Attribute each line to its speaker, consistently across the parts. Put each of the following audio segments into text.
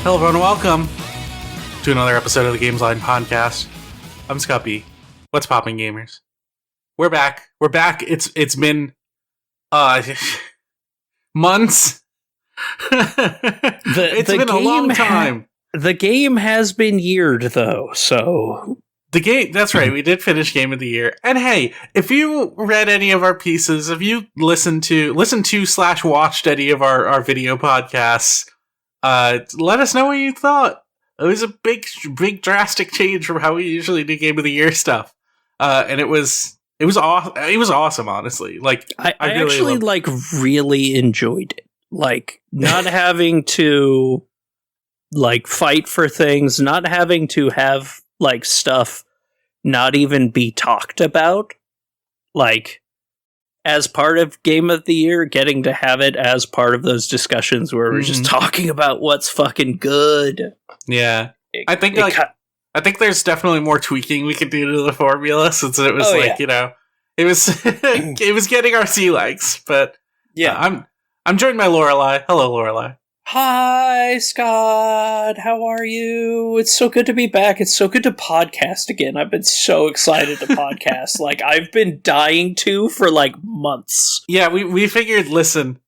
Speaker 1: Hello everyone, welcome to another episode of the Gamesline podcast. I'm Scott B. What's popping, gamers? We're back. It's been months. It's been a long time.
Speaker 2: The game has been yeared though, so
Speaker 1: the game, that's right, we did finish Game of the Year. And hey, if you read any of our pieces, if you listened to / watched any of our video podcasts, let us know what you thought. It was a big drastic change from how we usually do Game of the Year stuff. And it was awesome, honestly. Like
Speaker 2: I really actually really enjoyed it. Like not having to fight for things, not having to have stuff not even be talked about, as part of Game of the Year, getting to have it as part of those discussions where we're just talking about what's fucking good.
Speaker 1: Yeah. I think there's definitely more tweaking we could do to the formula, since it was it was it was getting our sea legs, but yeah. I'm joined by Lorelai. Hello, Lorelai.
Speaker 2: Hi, Scott. How are you? It's so good to be back. It's so good to podcast again. I've been so excited to podcast. I've been dying to for months.
Speaker 1: Yeah, we figured, listen,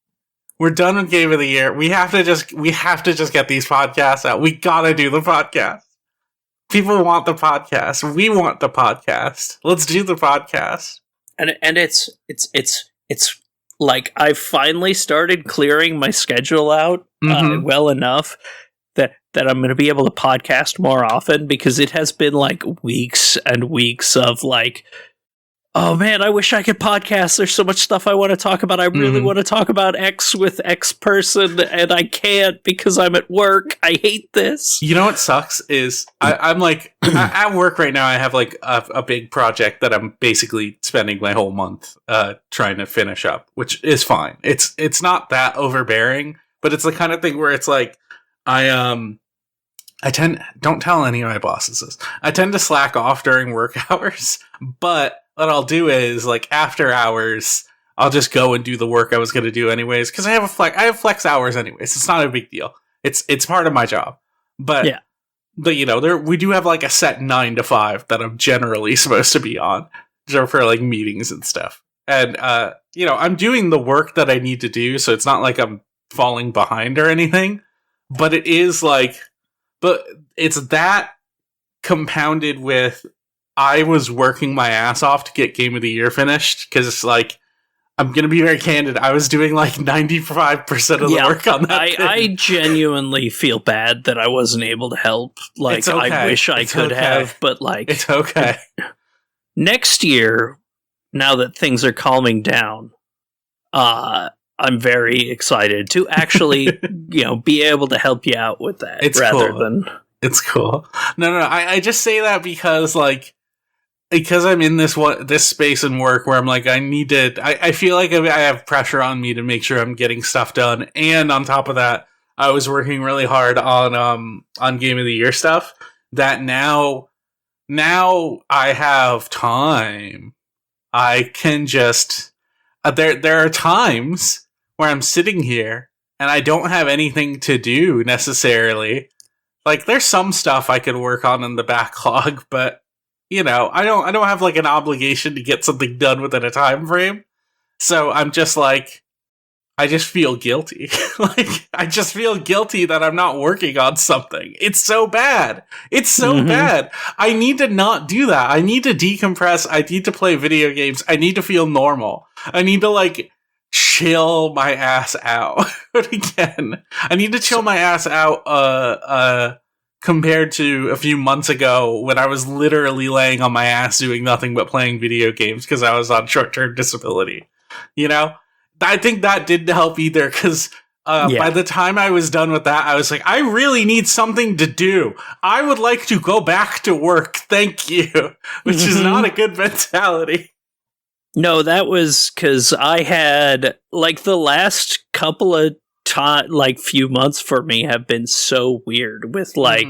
Speaker 1: we're done with Game of the Year. We have to just get these podcasts out. We gotta do the podcast. People want the podcast. We want the podcast. Let's do the podcast.
Speaker 2: And it's I've finally started clearing my schedule out well enough that I'm going to be able to podcast more often, because it has been weeks and weeks of oh man, I wish I could podcast. There's so much stuff I want to talk about. I really want to talk about X with X person, and I can't because I'm at work. I hate this.
Speaker 1: You know what sucks is I'm at work right now. I have a big project that I'm basically spending my whole month trying to finish up, which is fine. It's not that overbearing, but it's the kind of thing where it's don't tell any of my bosses this. I tend to slack off during work hours, but what I'll do is after hours, I'll just go and do the work I was going to do anyways, because I have flex hours anyways. It's not a big deal. It's part of my job. But yeah. We do have a set 9 to 5 that I'm generally supposed to be on for meetings and stuff. And I'm doing the work that I need to do, so it's not like I'm falling behind or anything. But it is but it's that compounded with I was working my ass off to get Game of the Year finished, because I'm going to be very candid, I was doing 95% of the work on that.
Speaker 2: I genuinely feel bad that I wasn't able to help.
Speaker 1: It's okay.
Speaker 2: I wish I could have, but
Speaker 1: it's okay.
Speaker 2: Next year, now that things are calming down, I'm very excited to actually, be able to help you out with that.
Speaker 1: It's cool. No, I just say that because I'm in this space and work where I'm I feel like I have pressure on me to make sure I'm getting stuff done. And on top of that, I was working really hard on Game of the Year stuff that now I have time. I can just, there are times where I'm sitting here and I don't have anything to do necessarily. There's some stuff I could work on in the backlog, but I don't have an obligation to get something done within a time frame. So I'm just I just feel guilty. I just feel guilty that I'm not working on something. It's so bad. It's so bad. I need to not do that. I need to decompress. I need to play video games. I need to feel normal. I need to chill my ass out again. I need to chill my ass out compared to a few months ago when I was literally laying on my ass doing nothing but playing video games because I was on short-term disability. I think that didn't help either, because by the time I was done with that, I was I really need something to do. I would like to go back to work. Thank you. Which is not a good mentality.
Speaker 2: No, that was because I had the last couple of few months for me have been so weird with it's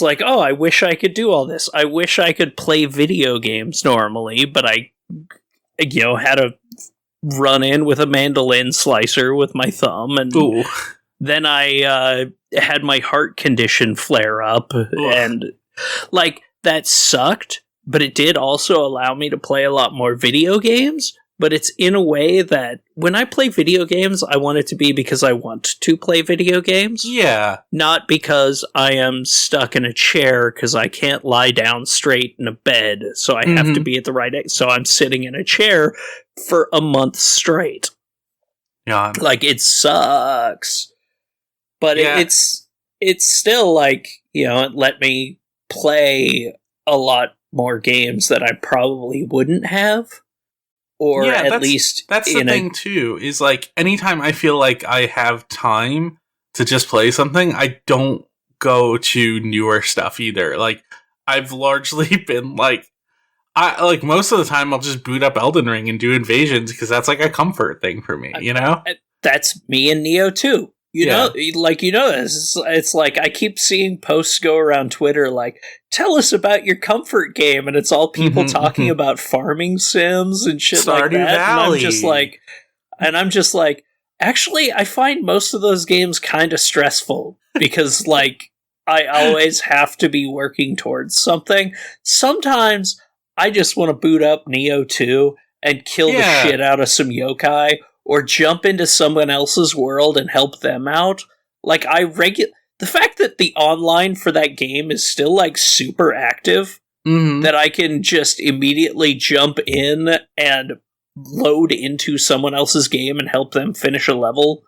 Speaker 2: oh, I wish I could do all this. I wish I could play video games normally, but I had to run in with a mandolin slicer with my thumb and then I had my heart condition flare up, and like that sucked. But it did also allow me to play a lot more video games. But it's in a way that when I play video games, I want it to be because I want to play video games.
Speaker 1: Yeah.
Speaker 2: Not because I am stuck in a chair because I can't lie down straight in a bed. So I have to be at the right... So I'm sitting in a chair for a month straight.
Speaker 1: Yeah.
Speaker 2: Like, it sucks. But it's still like, you know, it let me play a lot more games that I probably wouldn't have. Or at least
Speaker 1: that's the thing too, is like anytime I feel like I have time to just play something, I don't go to newer stuff either. Like I've largely been like most of the time I'll just boot up Elden Ring and do invasions because that's like a comfort thing for me, you know?
Speaker 2: That's me and Neo too. You know, this. It's like I keep seeing posts go around Twitter like, tell us about your comfort game. And it's all people talking about farming sims and shit like that.
Speaker 1: Valley.
Speaker 2: And I'm just like, actually, I find most of those games kind of stressful because like I always have to be working towards something. Sometimes I just want to boot up Neo 2 and kill the shit out of some yokai. Or jump into someone else's world and help them out. Like, the fact that the online for that game is still, like, super active, that I can just immediately jump in and load into someone else's game and help them finish a level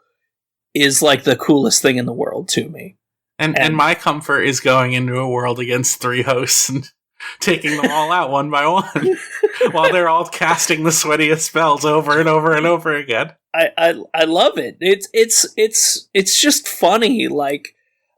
Speaker 2: is, like, the coolest thing in the world to me.
Speaker 1: And my comfort is going into a world against 3 hosts and taking them all out one by one while they're all casting the sweatiest spells over and over and over again.
Speaker 2: I love it. It's just funny. Like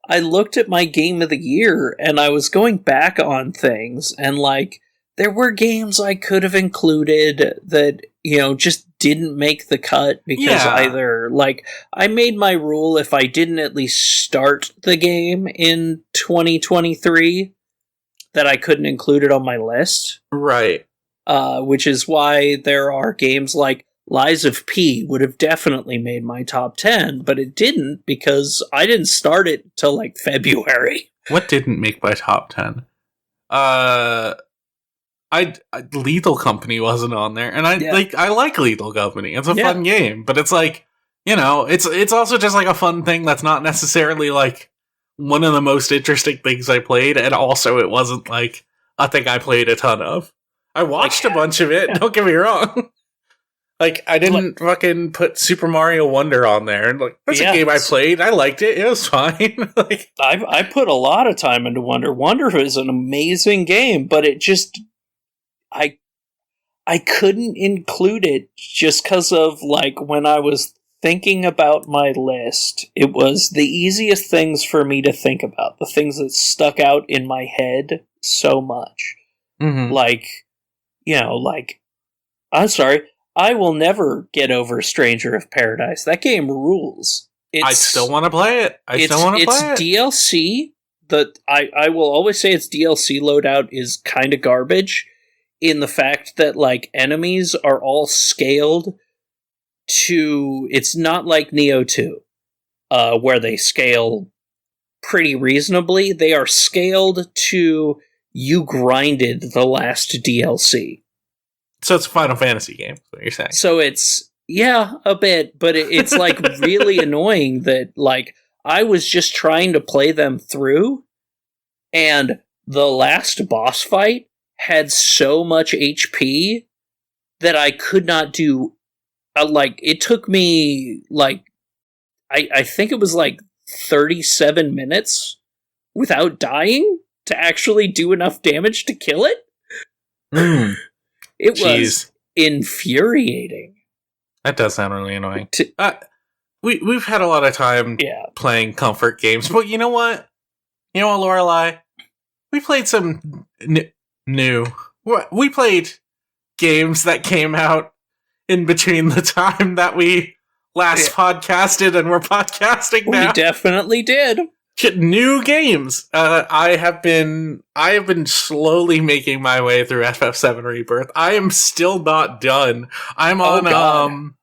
Speaker 2: I looked at my game of the year and I was going back on things and like there were games I could have included that, you know, just didn't make the cut because either like I made my rule if I didn't at least start the game in 2023 that I couldn't include it on my list.
Speaker 1: Right.
Speaker 2: Which is why there are games like Lies of P would have definitely made my top 10, but it didn't because I didn't start it till like February.
Speaker 1: What didn't make my top 10? Lethal Company wasn't on there, and I like Lethal Company. It's a fun game, but it's like, you know, it's also just like a fun thing that's not necessarily like one of the most interesting things I played, and also it wasn't like a thing I played a ton of. I watched a bunch of it, don't get me wrong. Like, I didn't fucking put Super Mario Wonder on there. And like, that's a game I played. I liked it. It was fine. Like,
Speaker 2: I put a lot of time into Wonder. Wonder is an amazing game, but it just... I couldn't include it just because of, like, when I was thinking about my list, it was the easiest things for me to think about. The things that stuck out in my head so much. Like, you know, like... I'm sorry... I will never get over Stranger of Paradise. That game rules.
Speaker 1: I still want to play it. It's
Speaker 2: DLC. I will always say its DLC loadout is kind of garbage in the fact that like enemies are all scaled to... It's not like Neo 2, where they scale pretty reasonably. They are scaled to you grinded the last DLC.
Speaker 1: So it's a Final Fantasy game, is what you're saying.
Speaker 2: So it's, a bit, but it's like really annoying that like I was just trying to play them through and the last boss fight had so much HP that I could not do, like, it took me like, I think it was like 37 minutes without dying to actually do enough damage to kill it. It was infuriating.
Speaker 1: That does sound really annoying. We've had a lot of time playing comfort games, but you know what? You know what, Lorelai? We played some new. We played games that came out in between the time that we last podcasted and we're podcasting now.
Speaker 2: We definitely did.
Speaker 1: New games. I have been slowly making my way through FF7 Rebirth. I am still not done. I'm on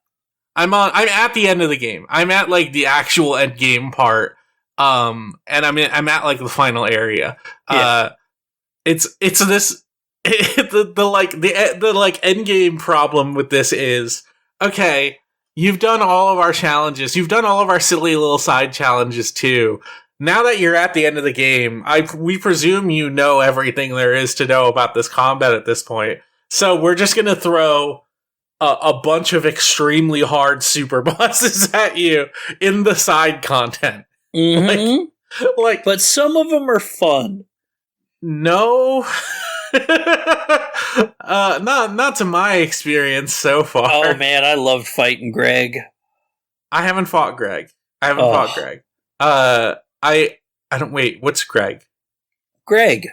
Speaker 1: I'm at the end of the game. I'm at like the actual end game part. And I'm at like the final area.
Speaker 2: Yeah.
Speaker 1: It's this the end game problem with this is, okay, you've done all of our challenges. You've done all of our silly little side challenges too. Now that you're at the end of the game, we presume you know everything there is to know about this combat at this point. So we're just going to throw a bunch of extremely hard super bosses at you in the side content.
Speaker 2: Mm-hmm. But some of them are fun.
Speaker 1: No. Not to my experience so far.
Speaker 2: Oh man, I loved fighting Greg.
Speaker 1: I haven't fought Greg. I don't wait, what's Greg?
Speaker 2: Greg.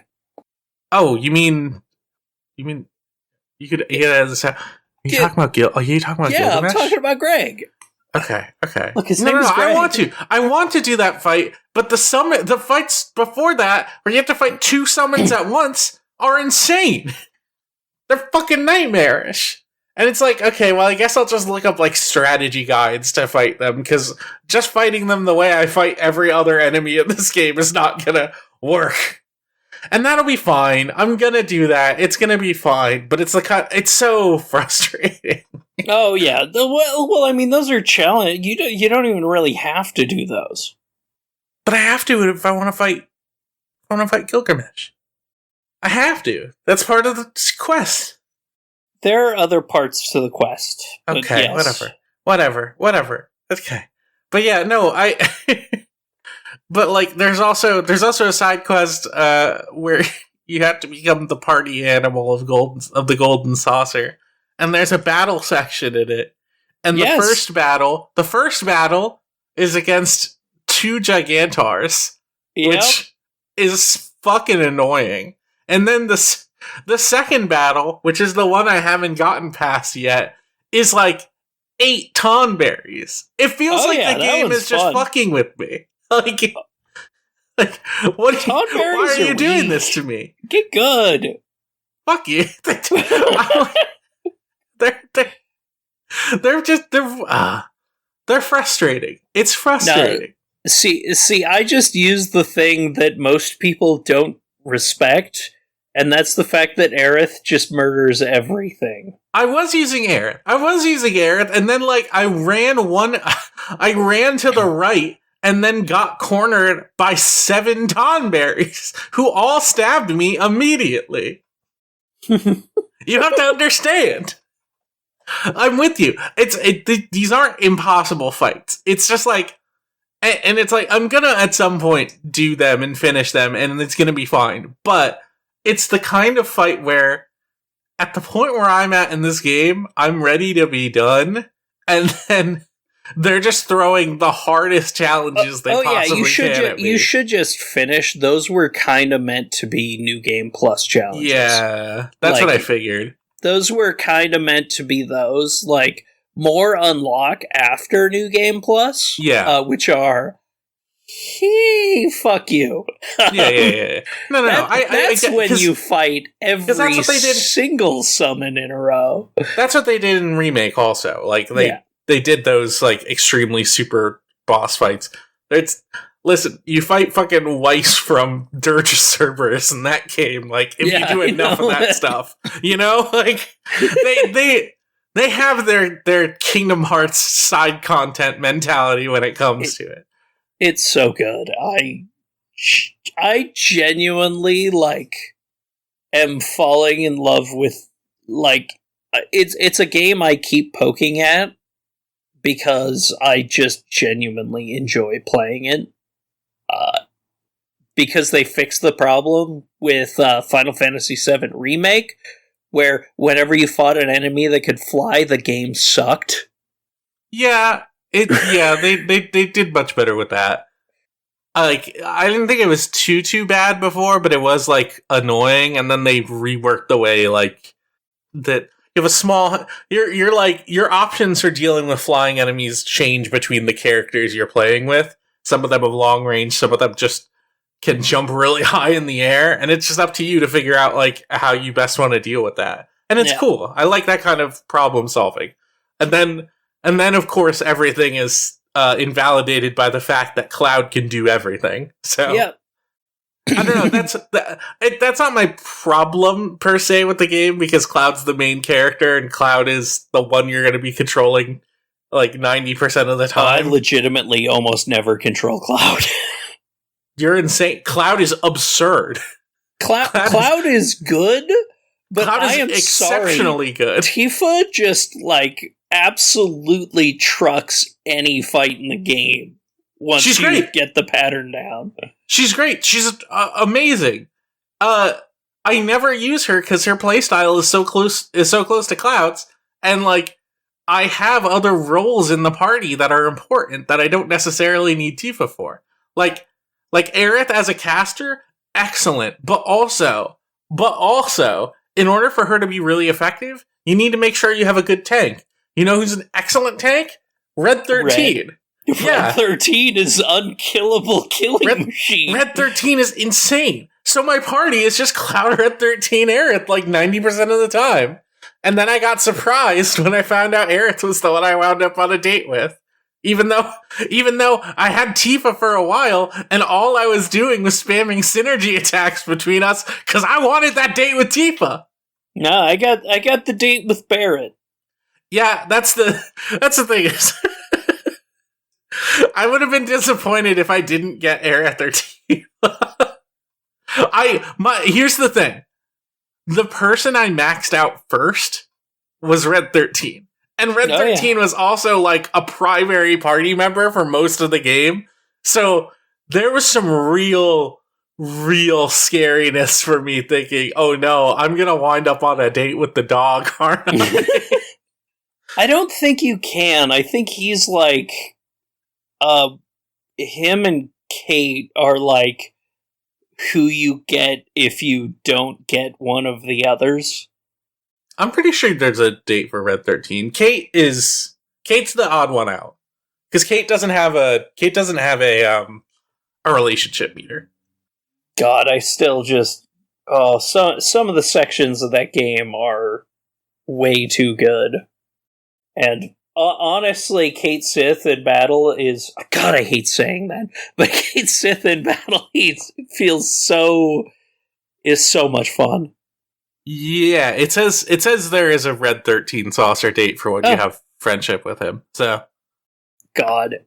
Speaker 1: Oh, you mean you could talking about Gil? Are you talking about Gilgamesh?
Speaker 2: I'm talking about Greg.
Speaker 1: Okay.
Speaker 2: Look, his name is Greg.
Speaker 1: I want to do that fight, but the fights before that, where you have to fight 2 summons at once, are insane. They're fucking nightmarish. And it's like, okay, well, I guess I'll just look up like strategy guides to fight them, because just fighting them the way I fight every other enemy in this game is not gonna work. And that'll be fine. I'm gonna do that. It's gonna be fine. But it's so frustrating.
Speaker 2: Oh yeah. Well, I mean, those are challenge. You don't even really have to do those.
Speaker 1: But I have to if I want to fight. I want to fight Gilgamesh. I have to. That's part of the quest.
Speaker 2: There are other parts to the quest.
Speaker 1: Okay, yes. Whatever. Okay, but yeah, no, But like, there's also a side quest where you have to become the party animal of the golden saucer, and there's a battle section in it. And the first battle is against 2 Gigantars, which is fucking annoying. And then the second battle, which is the one I haven't gotten past yet, is like 8 Tonberries. It feels like the game is just fucking with me. Like what? Why are you doing this to me?
Speaker 2: Get good.
Speaker 1: Fuck you. They're frustrating. It's frustrating.
Speaker 2: No, see, I just use the thing that most people don't respect, and that's the fact that Aerith just murders everything.
Speaker 1: I was using Aerith, and then like I ran to the right, and then got cornered by 7 Tonberries, who all stabbed me immediately. You have to understand. I'm with you. These aren't impossible fights. It's just like, and it's like, I'm gonna at some point do them and finish them, and it's gonna be fine. But it's the kind of fight where, at the point where I'm at in this game, I'm ready to be done, and then they're just throwing the hardest challenges they possibly can at me.
Speaker 2: You should just finish. Those were kind of meant to be New Game Plus challenges.
Speaker 1: Yeah, that's what I figured.
Speaker 2: Those were kind of meant to be those, like, more unlock after New Game Plus.
Speaker 1: Yeah.
Speaker 2: Which are, fuck you.
Speaker 1: Yeah. No.
Speaker 2: That's when you fight every single summon in a row.
Speaker 1: That's what they did in Remake also. Like, they did those, like, extremely super boss fights. Listen, you fight fucking Weiss from Dirge Cerberus in that game, like, if you do enough of that stuff. You know? Like, they have their Kingdom Hearts side content mentality when it comes to it.
Speaker 2: It's so good. I genuinely, like, am falling in love with, like, it's a game I keep poking at, because I just genuinely enjoy playing it. Because they fixed the problem with Final Fantasy VII Remake, where whenever you fought an enemy that could fly, the game sucked.
Speaker 1: Yeah, they did much better with that. Like, I didn't think it was too bad before, but it was, like, annoying, and then they reworked the way, like, that you have a small... You're like, your options for dealing with flying enemies change between the characters you're playing with. Some of them have long range, some of them just can jump really high in the air, and it's just up to you to figure out, like, how you best want to deal with that. And it's cool. I like that kind of problem solving. And then And then, of course, everything is invalidated by the fact that Cloud can do everything. So,
Speaker 2: yeah.
Speaker 1: I don't know. That's not my problem, per se, with the game, because Cloud's the main character, and Cloud is the one you're going to be controlling, like, 90% of the time.
Speaker 2: I legitimately almost never control Cloud.
Speaker 1: You're insane. Cloud is absurd.
Speaker 2: Cloud is good, but
Speaker 1: Cloud
Speaker 2: I
Speaker 1: is
Speaker 2: am
Speaker 1: exceptionally good.
Speaker 2: Tifa just, like, absolutely trucks any fight in the game once
Speaker 1: She's
Speaker 2: you
Speaker 1: great.
Speaker 2: get the pattern down.
Speaker 1: She's great. She's amazing. I never use her because her playstyle is so close to Cloud's, and like I have other roles in the party that are important that I don't necessarily need Tifa for. Like Aerith as a caster, excellent, but also, in order for her to be really effective, you need to make sure you have a good tank. You know who's an excellent tank? Red 13.
Speaker 2: Red 13 is unkillable killing machine.
Speaker 1: Red 13 is insane. So my party is just Cloud, Red 13, Aerith like 90% of the time. And then I got surprised when I found out Aerith was the one I wound up on a date with. Even though I had Tifa for a while, and all I was doing was spamming synergy attacks between us because I wanted that date with Tifa.
Speaker 2: No, I got the date with Barret.
Speaker 1: Yeah, that's the thing is, I would have been disappointed if I didn't get Aerith 13. Here's the thing: the person I maxed out first was Red 13. And Red 13 was also, like, a primary party member for most of the game. So there was some real scariness for me thinking, oh no, I'm gonna wind up on a date with the dog, aren't I?
Speaker 2: I don't think you can. I think he's, like, him and Kate are, like, who you get if you don't get one of the others.
Speaker 1: I'm pretty sure there's a date for Red 13. Kate's the odd one out. Because Kate doesn't have a relationship meter.
Speaker 2: God, I still just some of the sections of that game are way too good. And honestly, Kate Sith in battle is, God, I hate saying that, but Kate Sith in battle is so much fun.
Speaker 1: Yeah, it says there is a Red 13 saucer date for when you have friendship with him. So,
Speaker 2: God,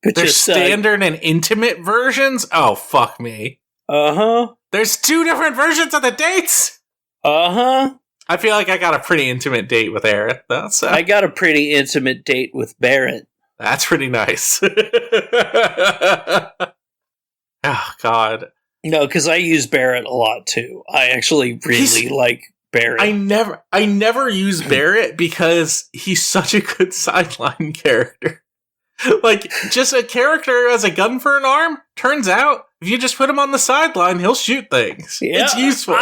Speaker 2: but
Speaker 1: there's standard and intimate versions. Oh, fuck me. There's 2 different versions of the dates. I feel like I got a pretty intimate date with Aerith, though. So.
Speaker 2: I got a pretty intimate date with Barret.
Speaker 1: That's pretty nice. Oh, God.
Speaker 2: No, because I use Barret a lot too. I actually really like Barret.
Speaker 1: I never use Barret because he's such a good sideline character. Like, just a character who has a gun for an arm, turns out, if you just put him on the sideline, he'll shoot things. Yeah, it's useful.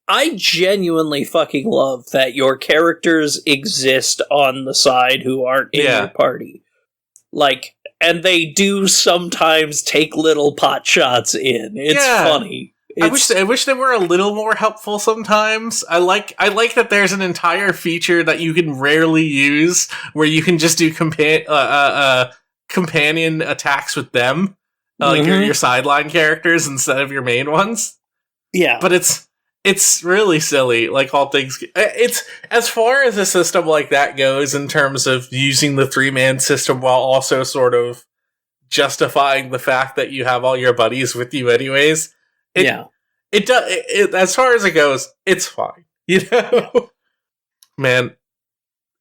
Speaker 2: I genuinely fucking love that your characters exist on the side who aren't in your party. Like, and they do sometimes take little pot shots in. It's funny.
Speaker 1: I wish they were a little more helpful sometimes. I like that there's an entire feature that you can rarely use where you can just do companion attacks with them, like your sideline characters instead of your main ones.
Speaker 2: Yeah,
Speaker 1: but it's really silly. Like, all things, it's as far as a system like that goes in terms of using the 3-man system while also sort of justifying the fact that you have all your buddies with you anyways. It does. As far as it goes, it's fine. You know, man,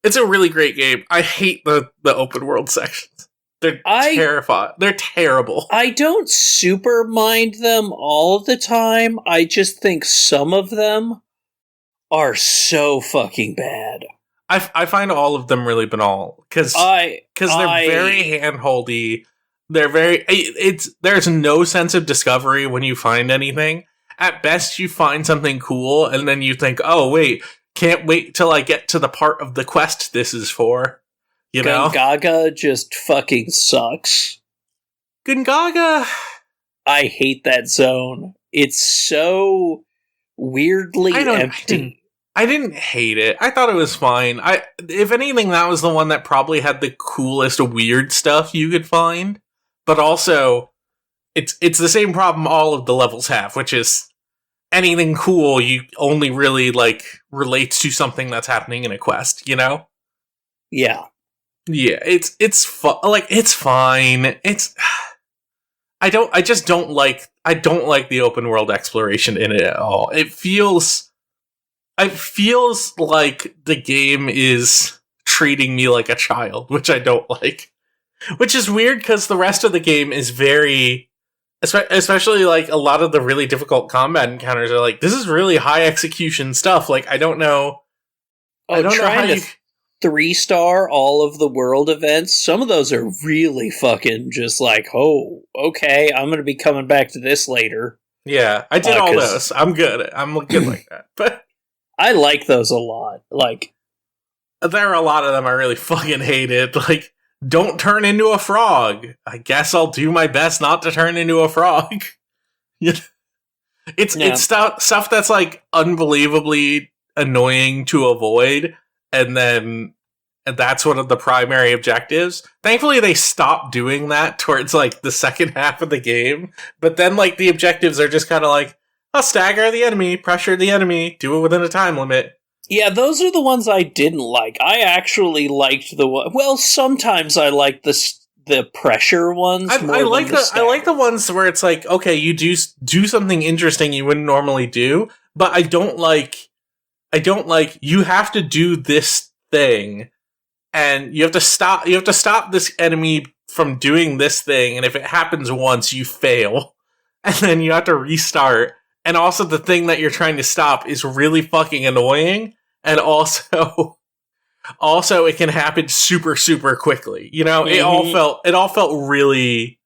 Speaker 1: it's a really great game. I hate the open world sections. They're terrifying. They're terrible.
Speaker 2: I don't super mind them all the time. I just think some of them are so fucking bad.
Speaker 1: I find all of them really banal because they're very handholdy. They're very. There's no sense of discovery when you find anything. At best, you find something cool, and then you think, "Oh wait, can't wait till I get to the part of the quest this is for." You know,
Speaker 2: Gungaga just fucking sucks.
Speaker 1: Gungaga,
Speaker 2: I hate that zone. It's so weirdly empty.
Speaker 1: I didn't hate it. I thought it was fine. If anything, that was the one that probably had the coolest weird stuff you could find. But also, it's the same problem all of the levels have, which is anything cool you only really like relates to something that's happening in a quest, you know?
Speaker 2: Yeah.
Speaker 1: Yeah, it's it's fine. I don't like the open world exploration in it at all. It feels like the game is treating me like a child, which I don't like. Which is weird because the rest of the game is very, especially like a lot of the really difficult combat encounters are like, this is really high execution stuff. Like, I don't know. I don't know how you
Speaker 2: 3-star all of the world events. Some of those are really fucking just like, oh, okay, I'm going to be coming back to this later.
Speaker 1: Yeah, I did all those. I'm good. I'm good like that. But
Speaker 2: I like those a lot. Like,
Speaker 1: there are a lot of them I really fucking hated. Like, don't turn into a frog. I guess I'll do my best not to turn into a frog. It's stuff that's like unbelievably annoying to avoid, and that's one of the primary objectives. Thankfully, they stopped doing that towards like the second half of the game. But then like the objectives are just kind of like, I'll stagger the enemy, pressure the enemy, do it within a time limit.
Speaker 2: Yeah, those are the ones I didn't like. I actually liked the one. Well, sometimes I like the pressure ones. I like
Speaker 1: the ones where it's like, okay, you do something interesting you wouldn't normally do, but I don't like you have to do this thing, and you have to stop this enemy from doing this thing, and if it happens once, you fail, and then you have to restart. And also, the thing that you're trying to stop is really fucking annoying, and also it can happen super, super quickly. You know, it all felt really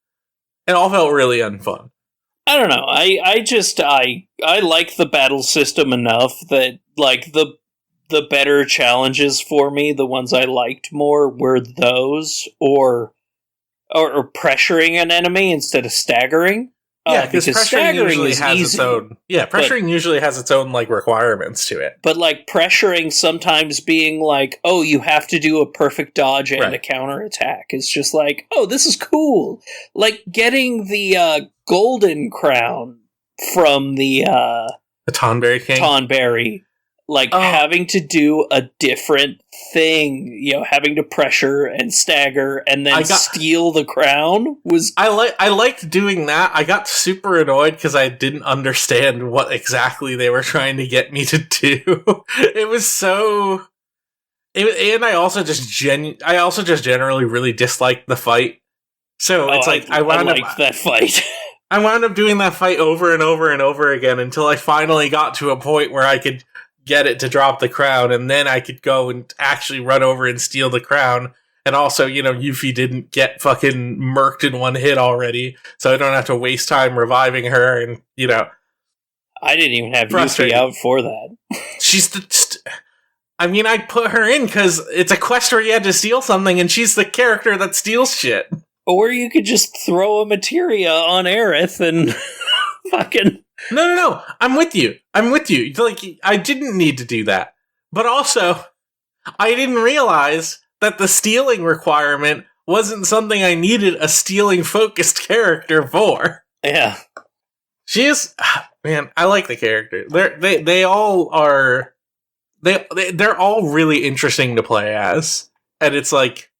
Speaker 1: unfun.
Speaker 2: I don't know. I like the battle system enough that like the better challenges for me, the ones I liked more were those or pressuring an enemy instead of staggering.
Speaker 1: Yeah, because pressuring usually has its own. Yeah, pressuring usually has its own like requirements to it.
Speaker 2: But like pressuring sometimes being like, oh, you have to do a perfect dodge and a counter attack. It's just like, oh, this is cool. Like getting the golden crown from the
Speaker 1: Tonberry King.
Speaker 2: Tonberry. Like having to do a different thing, you know, having to pressure and stagger and then steal the crown was.
Speaker 1: I liked doing that. I got super annoyed because I didn't understand what exactly they were trying to get me to do. It was so. And I also just generally really disliked the fight. So it's like I
Speaker 2: liked that fight.
Speaker 1: I wound up doing that fight over and over and over again until I finally got to a point where I could get it to drop the crown, and then I could go and actually run over and steal the crown. And also, you know, Yuffie didn't get fucking murked in one hit already, so I don't have to waste time reviving her, and, you know.
Speaker 2: I didn't even have Yuffie out for that.
Speaker 1: She's I'd put her in because it's a quest where you had to steal something, and she's the character that steals shit.
Speaker 2: Or you could just throw a materia on Aerith and fucking...
Speaker 1: No. I'm with you. Like, I didn't need to do that. But also, I didn't realize that the stealing requirement wasn't something I needed a stealing-focused character for.
Speaker 2: Yeah.
Speaker 1: She is... Man, I like the character. They all are... They're all really interesting to play as. And it's like...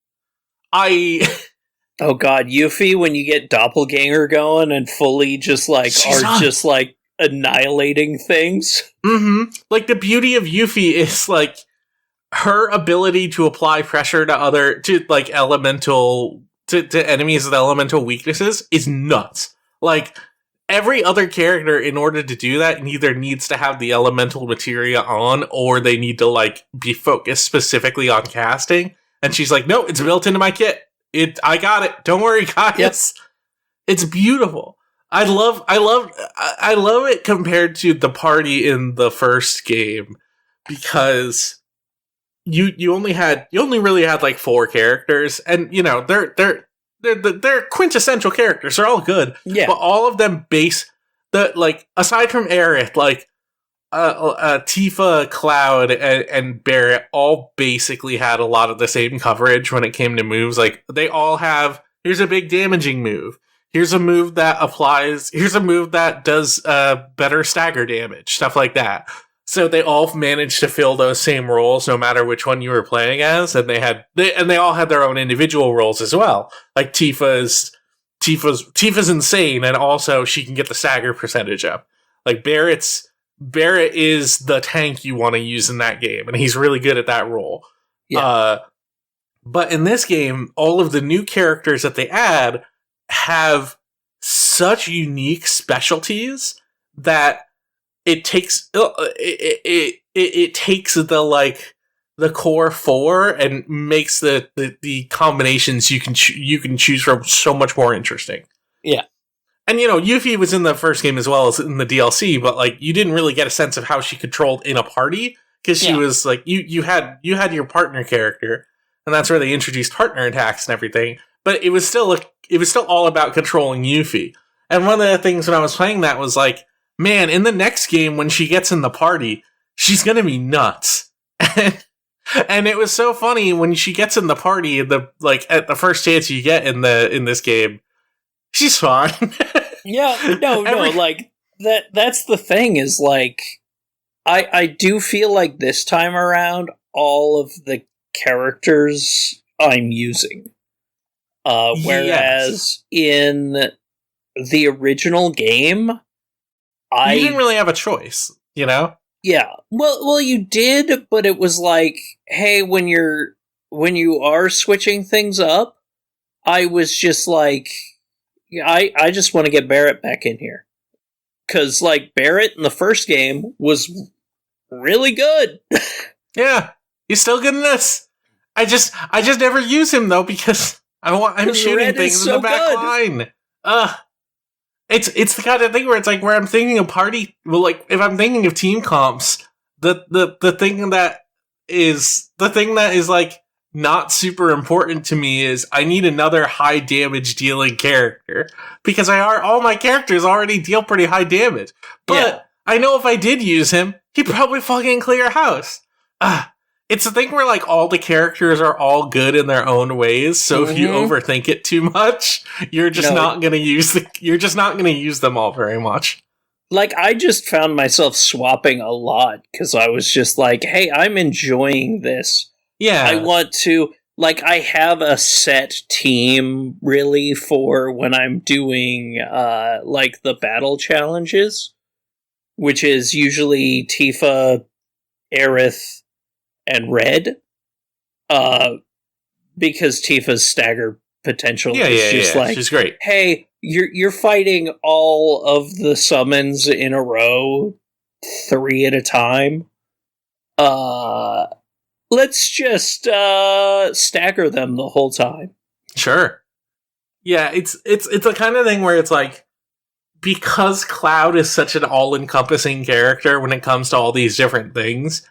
Speaker 2: Oh god, Yuffie, when you get Doppelganger going and fully just like just like annihilating things.
Speaker 1: Mm-hmm. Like the beauty of Yuffie is like her ability to apply pressure to enemies with elemental weaknesses is nuts. Like every other character, in order to do that, either needs to have the elemental materia on, or they need to like be focused specifically on casting. And she's like, no, it's built into my kit. I got it. Don't worry, guys. Yep. It's beautiful. I love it compared to the party in the first game, because you only really had like 4 characters, and you know they're quintessential characters. They're all good.
Speaker 2: Yeah.
Speaker 1: But all of them aside from Aerith, like Tifa, Cloud, and Barret all basically had a lot of the same coverage when it came to moves. Like, they all have, here's a big damaging move. Here's a move that does better stagger damage, stuff like that. So they all managed to fill those same roles no matter which one you were playing as, and they all had their own individual roles as well. Like Tifa's insane, and also she can get the stagger percentage up. Like Barret is the tank you want to use in that game, and he's really good at that role. Yeah. But in this game, all of the new characters that they add have such unique specialties that it takes it takes the core four and makes the combinations you can choose from so much more interesting.
Speaker 2: Yeah.
Speaker 1: And Yuffie was in the first game as well as in the DLC, but like you didn't really get a sense of how she controlled in a party because she was like you had your partner character, and that's where they introduced partner attacks and everything. But it was still all about controlling Yuffie. And one of the things when I was playing that was like, man, in the next game when she gets in the party, she's gonna be nuts. And it was so funny when she gets in the party, at the first chance you get in this game, she's fine.
Speaker 2: Yeah, no, like that's the thing is like I do feel like this time around all of the characters I'm using. Whereas in the original game,
Speaker 1: you didn't really have a choice,
Speaker 2: Yeah. Well, you did, but it was like, hey, when you are switching things up, I was just like, I just want to get Barret back in here. 'Cause like Barret in the first game was really good.
Speaker 1: Yeah. He's still good in this. I just never use him though because I'm shooting things in the back line. It's the kind of thing where it's like where I'm thinking of party. Well, like if I'm thinking of team comps, the thing that is like not super important to me is I need another high damage dealing character because all my characters already deal pretty high damage. But I know if I did use him, he'd probably fucking clear house. It's the thing where like all the characters are all good in their own ways, so if you overthink it too much, you're just not going to use them all very much.
Speaker 2: Like I just found myself swapping a lot cuz I was just like, "Hey, I'm enjoying this."
Speaker 1: Yeah.
Speaker 2: I want to I have a set team really for when I'm doing the battle challenges, which is usually Tifa, Aerith, and Red, because Tifa's stagger potential is just like,
Speaker 1: she's great.
Speaker 2: Hey, you're fighting all of the summons in a row, 3 at a time. Let's just stagger them the whole time.
Speaker 1: Sure. Yeah, it's the kind of thing where it's like because Cloud is such an all-encompassing character when it comes to all these different things.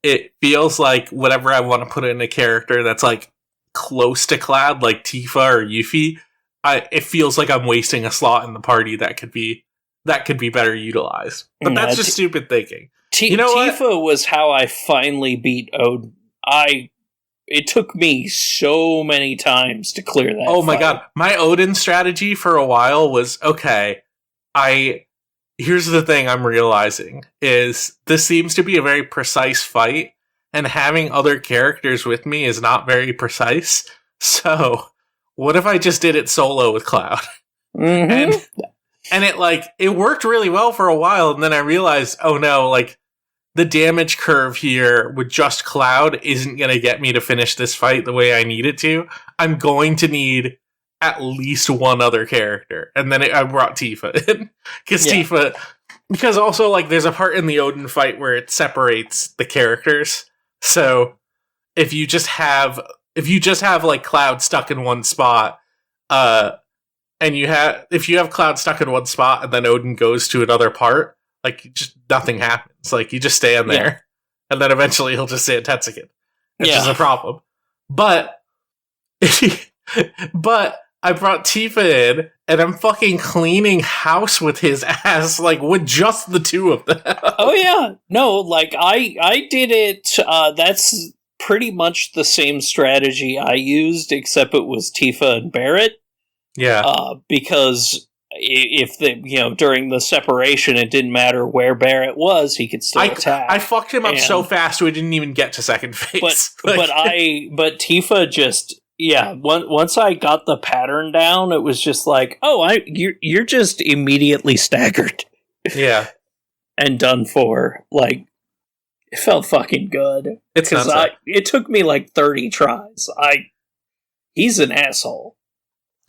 Speaker 1: It feels like whatever I want to put in a character that's like close to Cloud, like Tifa or Yuffie, it feels like I'm wasting a slot in the party that could be better utilized. But that's just stupid thinking.
Speaker 2: Tifa was how I finally beat Eiyuden. It took me so many times to clear that.
Speaker 1: Oh my god, my Eiyuden strategy for a while was okay. Here's the thing I'm realizing is this seems to be a very precise fight, and having other characters with me is not very precise. So, what if I just did it solo with Cloud?
Speaker 2: Mm-hmm.
Speaker 1: And it worked really well for a while, and then I realized, oh no, the damage curve here with just Cloud isn't going to get me to finish this fight the way I need it to. I'm going to need at least one other character. And then I brought Tifa in. Because also, there's a part in the Eiyuden fight where it separates the characters. So, if you just have Cloud stuck in one spot, if you have Cloud stuck in one spot and then Eiyuden goes to another part, just nothing happens. You just stand there, and then eventually he'll just say a Tetsuken. Which is a problem. But I brought Tifa in, and I'm fucking cleaning house with his ass, like, with just the two of them.
Speaker 2: Oh, yeah. No, like, I did it, that's pretty much the same strategy I used, except it was Tifa and Barrett.
Speaker 1: Yeah.
Speaker 2: Because if during the separation, it didn't matter where Barrett was, he could still attack.
Speaker 1: I fucked him up so fast we didn't even get to second phase.
Speaker 2: But Tifa just, once I got the pattern down, it was just like, you're just immediately staggered.
Speaker 1: Yeah.
Speaker 2: And done for. Like, it felt fucking good. It took me like 30 tries. He's an asshole.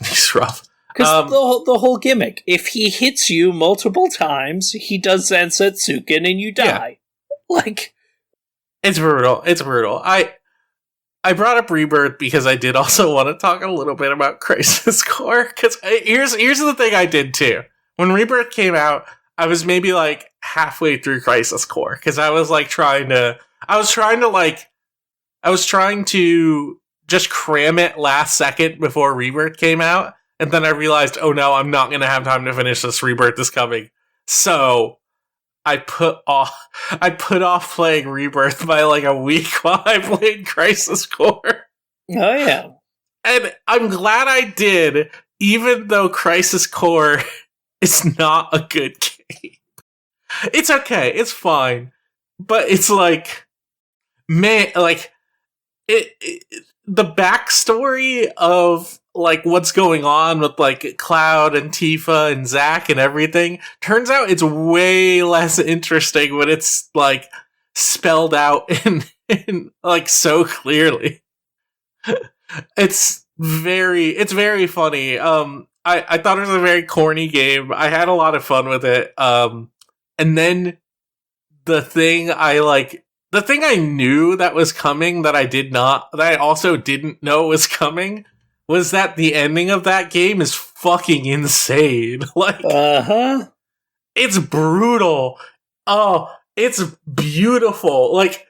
Speaker 1: He's rough.
Speaker 2: Because the whole gimmick, if he hits you multiple times, he does Zansetsuken and you die. Yeah. Like,
Speaker 1: it's brutal. It's brutal. I brought up Rebirth because I did also want to talk a little bit about Crisis Core. Because here's the thing I did too. When Rebirth came out, I was maybe like halfway through Crisis Core because I was like trying to just cram it last second before Rebirth came out. And then I realized, oh no, I'm not going to have time to finish this. Rebirth is coming. So I put off playing Rebirth by like a week while I played Crisis Core.
Speaker 2: Oh yeah.
Speaker 1: And I'm glad I did, even though Crisis Core is not a good game. It's okay. It's fine. But it's like, man, like, the backstory of like what's going on with like Cloud and Tifa and Zack and everything turns out it's way less interesting when it's like spelled out in like so clearly. It's very funny. I thought it was a very corny game. I had a lot of fun with it. And then the thing I knew that was coming that I also didn't know was coming was that the ending of that game is fucking insane. Like, it's brutal. Oh, it's beautiful. Like,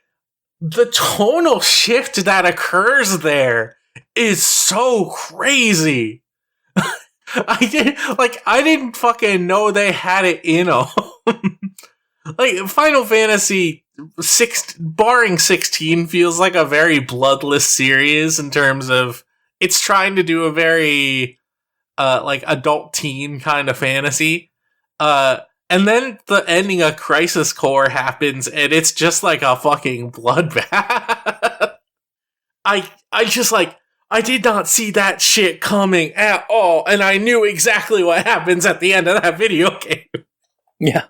Speaker 1: the tonal shift that occurs there is so crazy. I didn't fucking know they had it in them. Like, Final Fantasy barring 16 feels like a very bloodless series in terms of it's trying to do a very like adult teen kind of fantasy. And then the ending of Crisis Core happens and it's just like a fucking bloodbath. I did not see that shit coming at all, and I knew exactly what happens at the end of that video game.
Speaker 2: Yeah.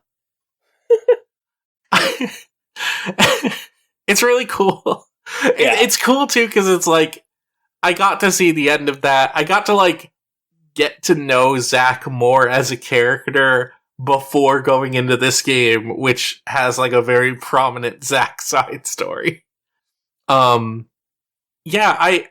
Speaker 1: It's really cool. Yeah. It's cool too because it's like I got to see the end of that. I got to like get to know Zack more as a character before going into this game, which has like a very prominent Zack side story. Yeah, I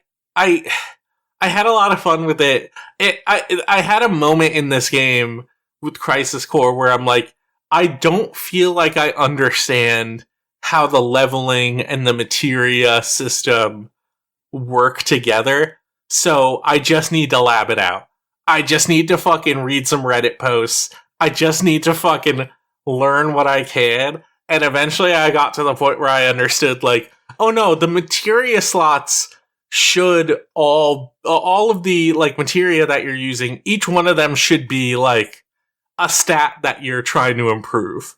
Speaker 1: had a lot of fun with it. I had a moment in this game with Crisis Core where I'm like, I don't feel like I understand how the leveling and the materia system work together, so I just need to lab it out. I just need to fucking read some Reddit posts. I just need to fucking learn what I can. And eventually I got to the point where I understood, like, oh no, the materia slots should all of the, like, materia that you're using, each one of them should be, like, a stat that you're trying to improve.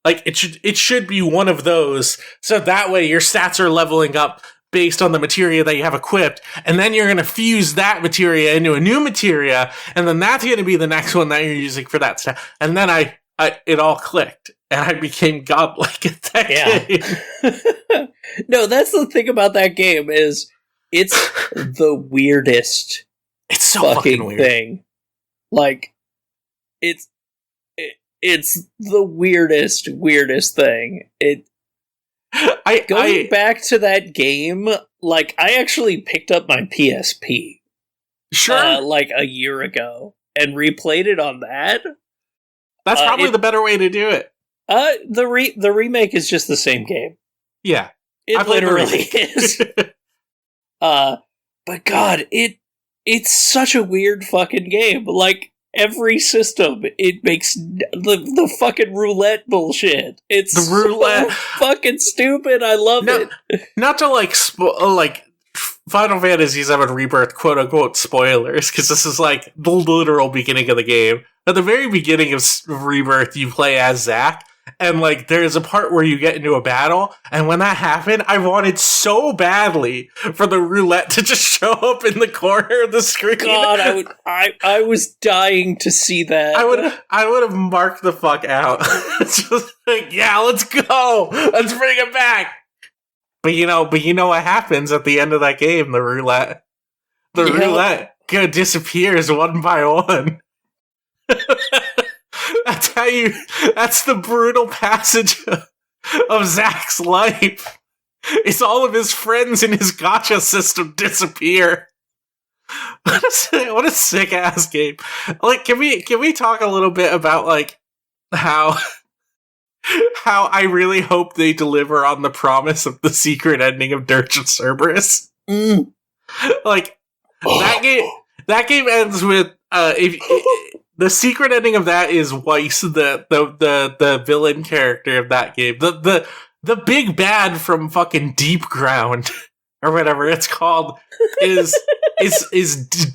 Speaker 1: Like, it should be one of those, so that way your stats are leveling up based on the materia that you have equipped, and then you're going to fuse that materia into a new materia, and then that's going to be the next one that you're using for that stat. And then it all clicked, and I became godlike at that game.
Speaker 2: No, that's the thing about that game, is it's the weirdest
Speaker 1: it's so fucking weird
Speaker 2: thing. Like, it's the weirdest thing. Going back to that game, like, I actually picked up my PSP.
Speaker 1: Sure.
Speaker 2: Like a year ago, and replayed it on that.
Speaker 1: That's probably the better way to do it.
Speaker 2: The remake is just the same game.
Speaker 1: Yeah.
Speaker 2: It literally is. But God, it's such a weird fucking game. Like, every system, it makes the fucking roulette bullshit. It's
Speaker 1: the roulette
Speaker 2: so fucking stupid. I love it.
Speaker 1: Not to like Final Fantasy VII Rebirth, quote unquote spoilers, because this is like the literal beginning of the game. At the very beginning of Rebirth, you play as Zack. And, like, there's a part where you get into a battle, and when that happened, I wanted so badly for the roulette to just show up in the corner of the screen.
Speaker 2: God, I was dying to see that.
Speaker 1: I would have marked the fuck out. It's just like, yeah, let's go! Let's bring it back! But you know what happens at the end of that game, the roulette? The roulette disappears one by one. That's the brutal passage of Zack's life. It's all of his friends in his gacha system disappear. What a sick ass game. Like, can we talk a little bit about like how I really hope they deliver on the promise of the secret ending of Dirge of Cerberus? Like that game ends with the secret ending of that is Weiss, the villain character of that game. The big bad from fucking Deep Ground, or whatever it's called, is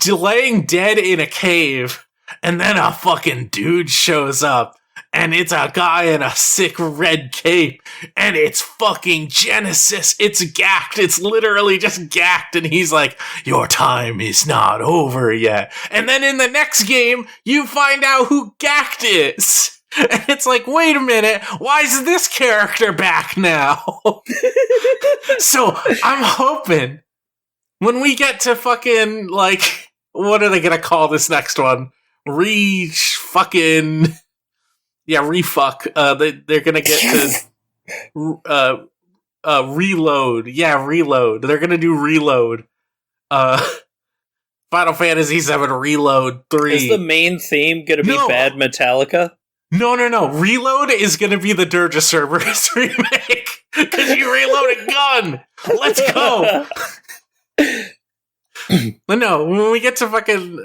Speaker 1: laying dead in a cave, and then a fucking dude shows up, and it's a guy in a sick red cape, and it's fucking Genesis. It's gacked. It's literally just gacked, and he's like, your time is not over yet. And then in the next game, you find out who gacked is. And it's like, wait a minute, why is this character back now? So, I'm hoping, when we get to fucking, like, what are they gonna call this next one? Refuck. They're gonna get to reload. Yeah, reload. They're gonna do reload. Final Fantasy VII Reload 3.
Speaker 2: Is the main theme gonna be Bad Metallica?
Speaker 1: No. Reload is gonna be the Dirge of Cerberus remake. Because you reload a gun. Let's go. But no, when we get to fucking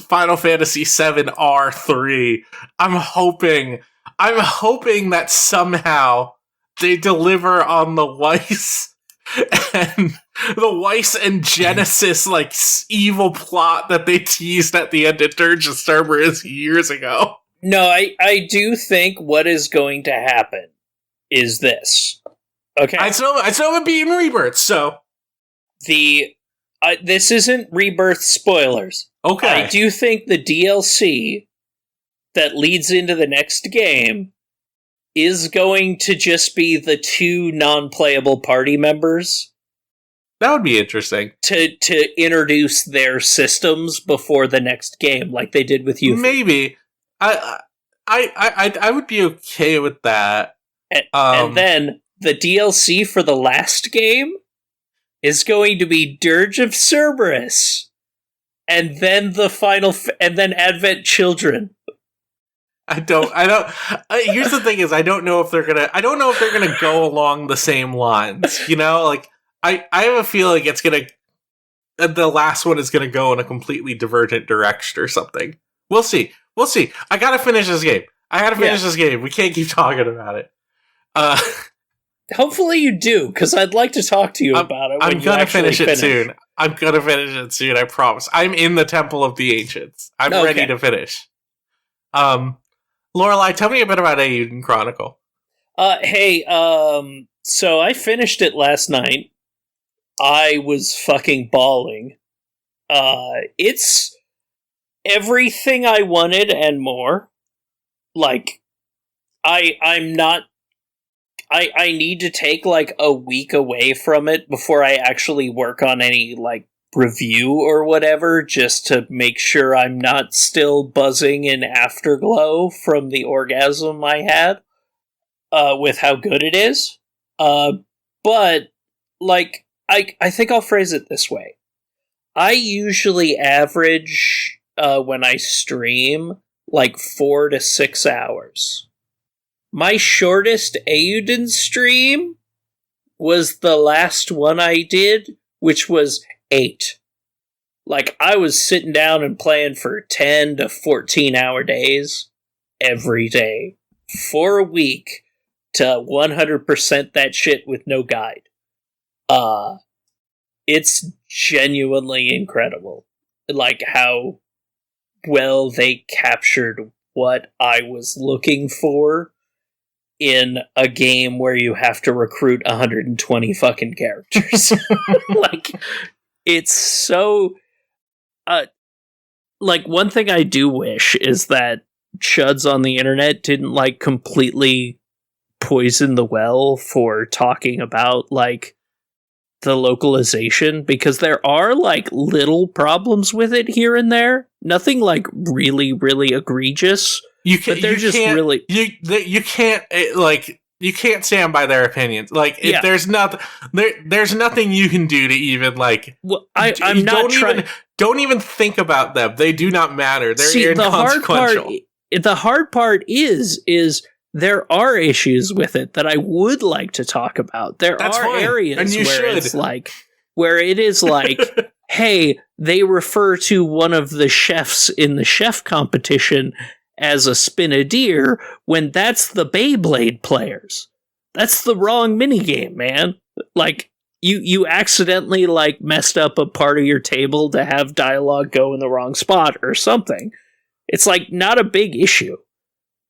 Speaker 1: Final Fantasy VII R3, I'm hoping that somehow they deliver on the Weiss and Genesis like evil plot that they teased at the end of Dirge of Cerberus years ago.
Speaker 2: No, I do think what is going to happen is this. Okay,
Speaker 1: I still haven't beaten Rebirth, so
Speaker 2: this isn't Rebirth spoilers.
Speaker 1: Okay.
Speaker 2: I do think the DLC that leads into the next game is going to just be the two non-playable party members.
Speaker 1: That would be interesting.
Speaker 2: To introduce their systems before the next game, like they did with you.
Speaker 1: Maybe. I would be okay with that.
Speaker 2: And then the DLC for the last game is going to be Dirge of Cerberus, and then and then Advent Children.
Speaker 1: Here's the thing: is I don't know if they're gonna go along the same lines. You know, like I have a feeling the last one is gonna go in a completely divergent direction or something. We'll see. I gotta finish this game. This game. We can't keep talking about it.
Speaker 2: Hopefully you do, because I'd like to talk to you about it.
Speaker 1: I'm gonna finish it soon. I promise. I'm in the Temple of the Ancients. I'm ready to finish. Lorelai, tell me a bit about Eiyuden Chronicle.
Speaker 2: So I finished it last night. I was fucking bawling. It's everything I wanted and more. Like, I need to take like a week away from it before I actually work on any like review or whatever, just to make sure I'm not still buzzing in afterglow from the orgasm I had with how good it is. But like I think I'll phrase it this way. I usually average when I stream like 4 to 6 hours. My shortest Eiyuden stream was the last one I did, which was 8. Like, I was sitting down and playing for 10 to 14 hour days every day for a week to 100% that shit with no guide. It's genuinely incredible. Like, how well they captured what I was looking for in a game where you have to recruit 120 fucking characters. Like, it's so... like, one thing I do wish is that chuds on the internet didn't, like, completely poison the well for talking about, like, the localization, because there are, like, little problems with it here and there. Nothing, like, really, really egregious. You can't stand by their opinions. Like, if there's nothing you can do to even, like... Well, I'm not trying...
Speaker 1: Don't even think about them. They do not matter. They're inconsequential.
Speaker 2: The hard part is there are issues with it that I would like to talk about. There are areas where it is like, hey, they refer to one of the chefs in the chef competition as a spinadier when that's the Beyblade players. That's the wrong minigame, man. Like, you accidentally, like, messed up a part of your table to have dialogue go in the wrong spot or something. It's, like, not a big issue.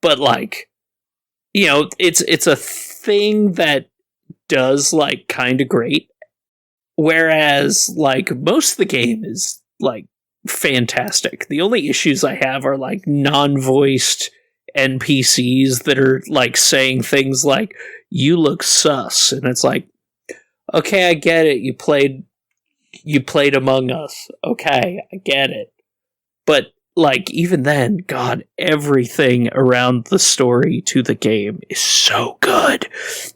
Speaker 2: But, like, you know, it's a thing that does, like, kind of great. Whereas, like, most of the game is, like, fantastic. The only issues I have are, like, non-voiced NPCs that are, like, saying things like, you look sus. And it's like, okay, I get it. You played Among Us. Okay, I get it. But, like, even then, God, everything around the story to the game is so good.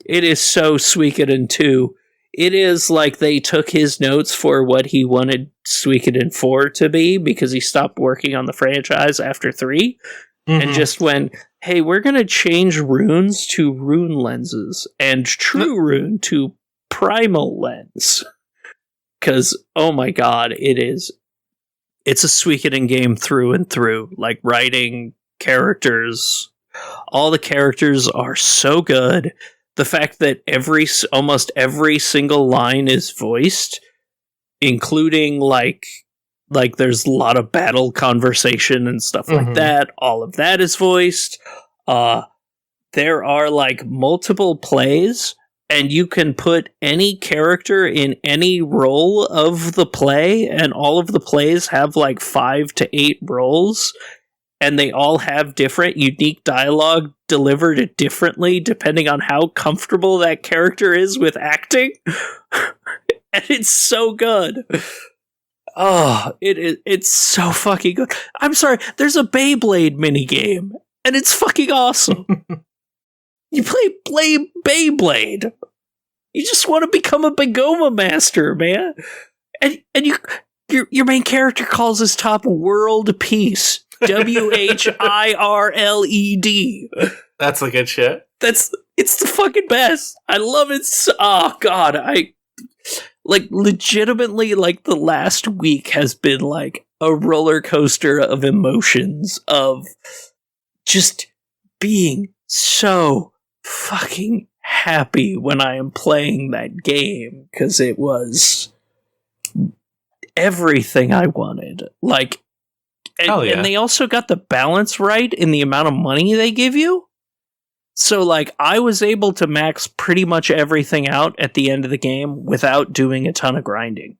Speaker 2: It is so Suikoden 2. It is like they took his notes for what he wanted Suikoden 4 to be, because he stopped working on the franchise after 3, and just went, hey, we're going to change runes to rune lenses, and true rune to primal lens. Because, oh my god, it's a Suikoden game through and through. Like, writing, characters, all the characters are so good. The fact that almost every single line is voiced, including, like there's a lot of battle conversation and stuff like that. All of that is voiced. There are, like, multiple plays, and you can put any character in any role of the play, and all of the plays have, like, 5 to 8 roles, and they all have different unique dialogue delivered differently depending on how comfortable that character is with acting. And it's so good. Oh, it's so fucking good. I'm sorry, there's a Beyblade minigame, and it's fucking awesome. You play Beyblade. You just want to become a Begoma master, man. And your main character calls his top World Peace. WHIRLED.
Speaker 1: That's the good shit.
Speaker 2: It's the fucking best. I love it. Oh god, I like legitimately, like, the last week has been like a roller coaster of emotions, of just being so fucking happy when I am playing that game, because it was everything I wanted. Like, and they also got the balance right in the amount of money they give you. So, like, I was able to max pretty much everything out at the end of the game without doing a ton of grinding.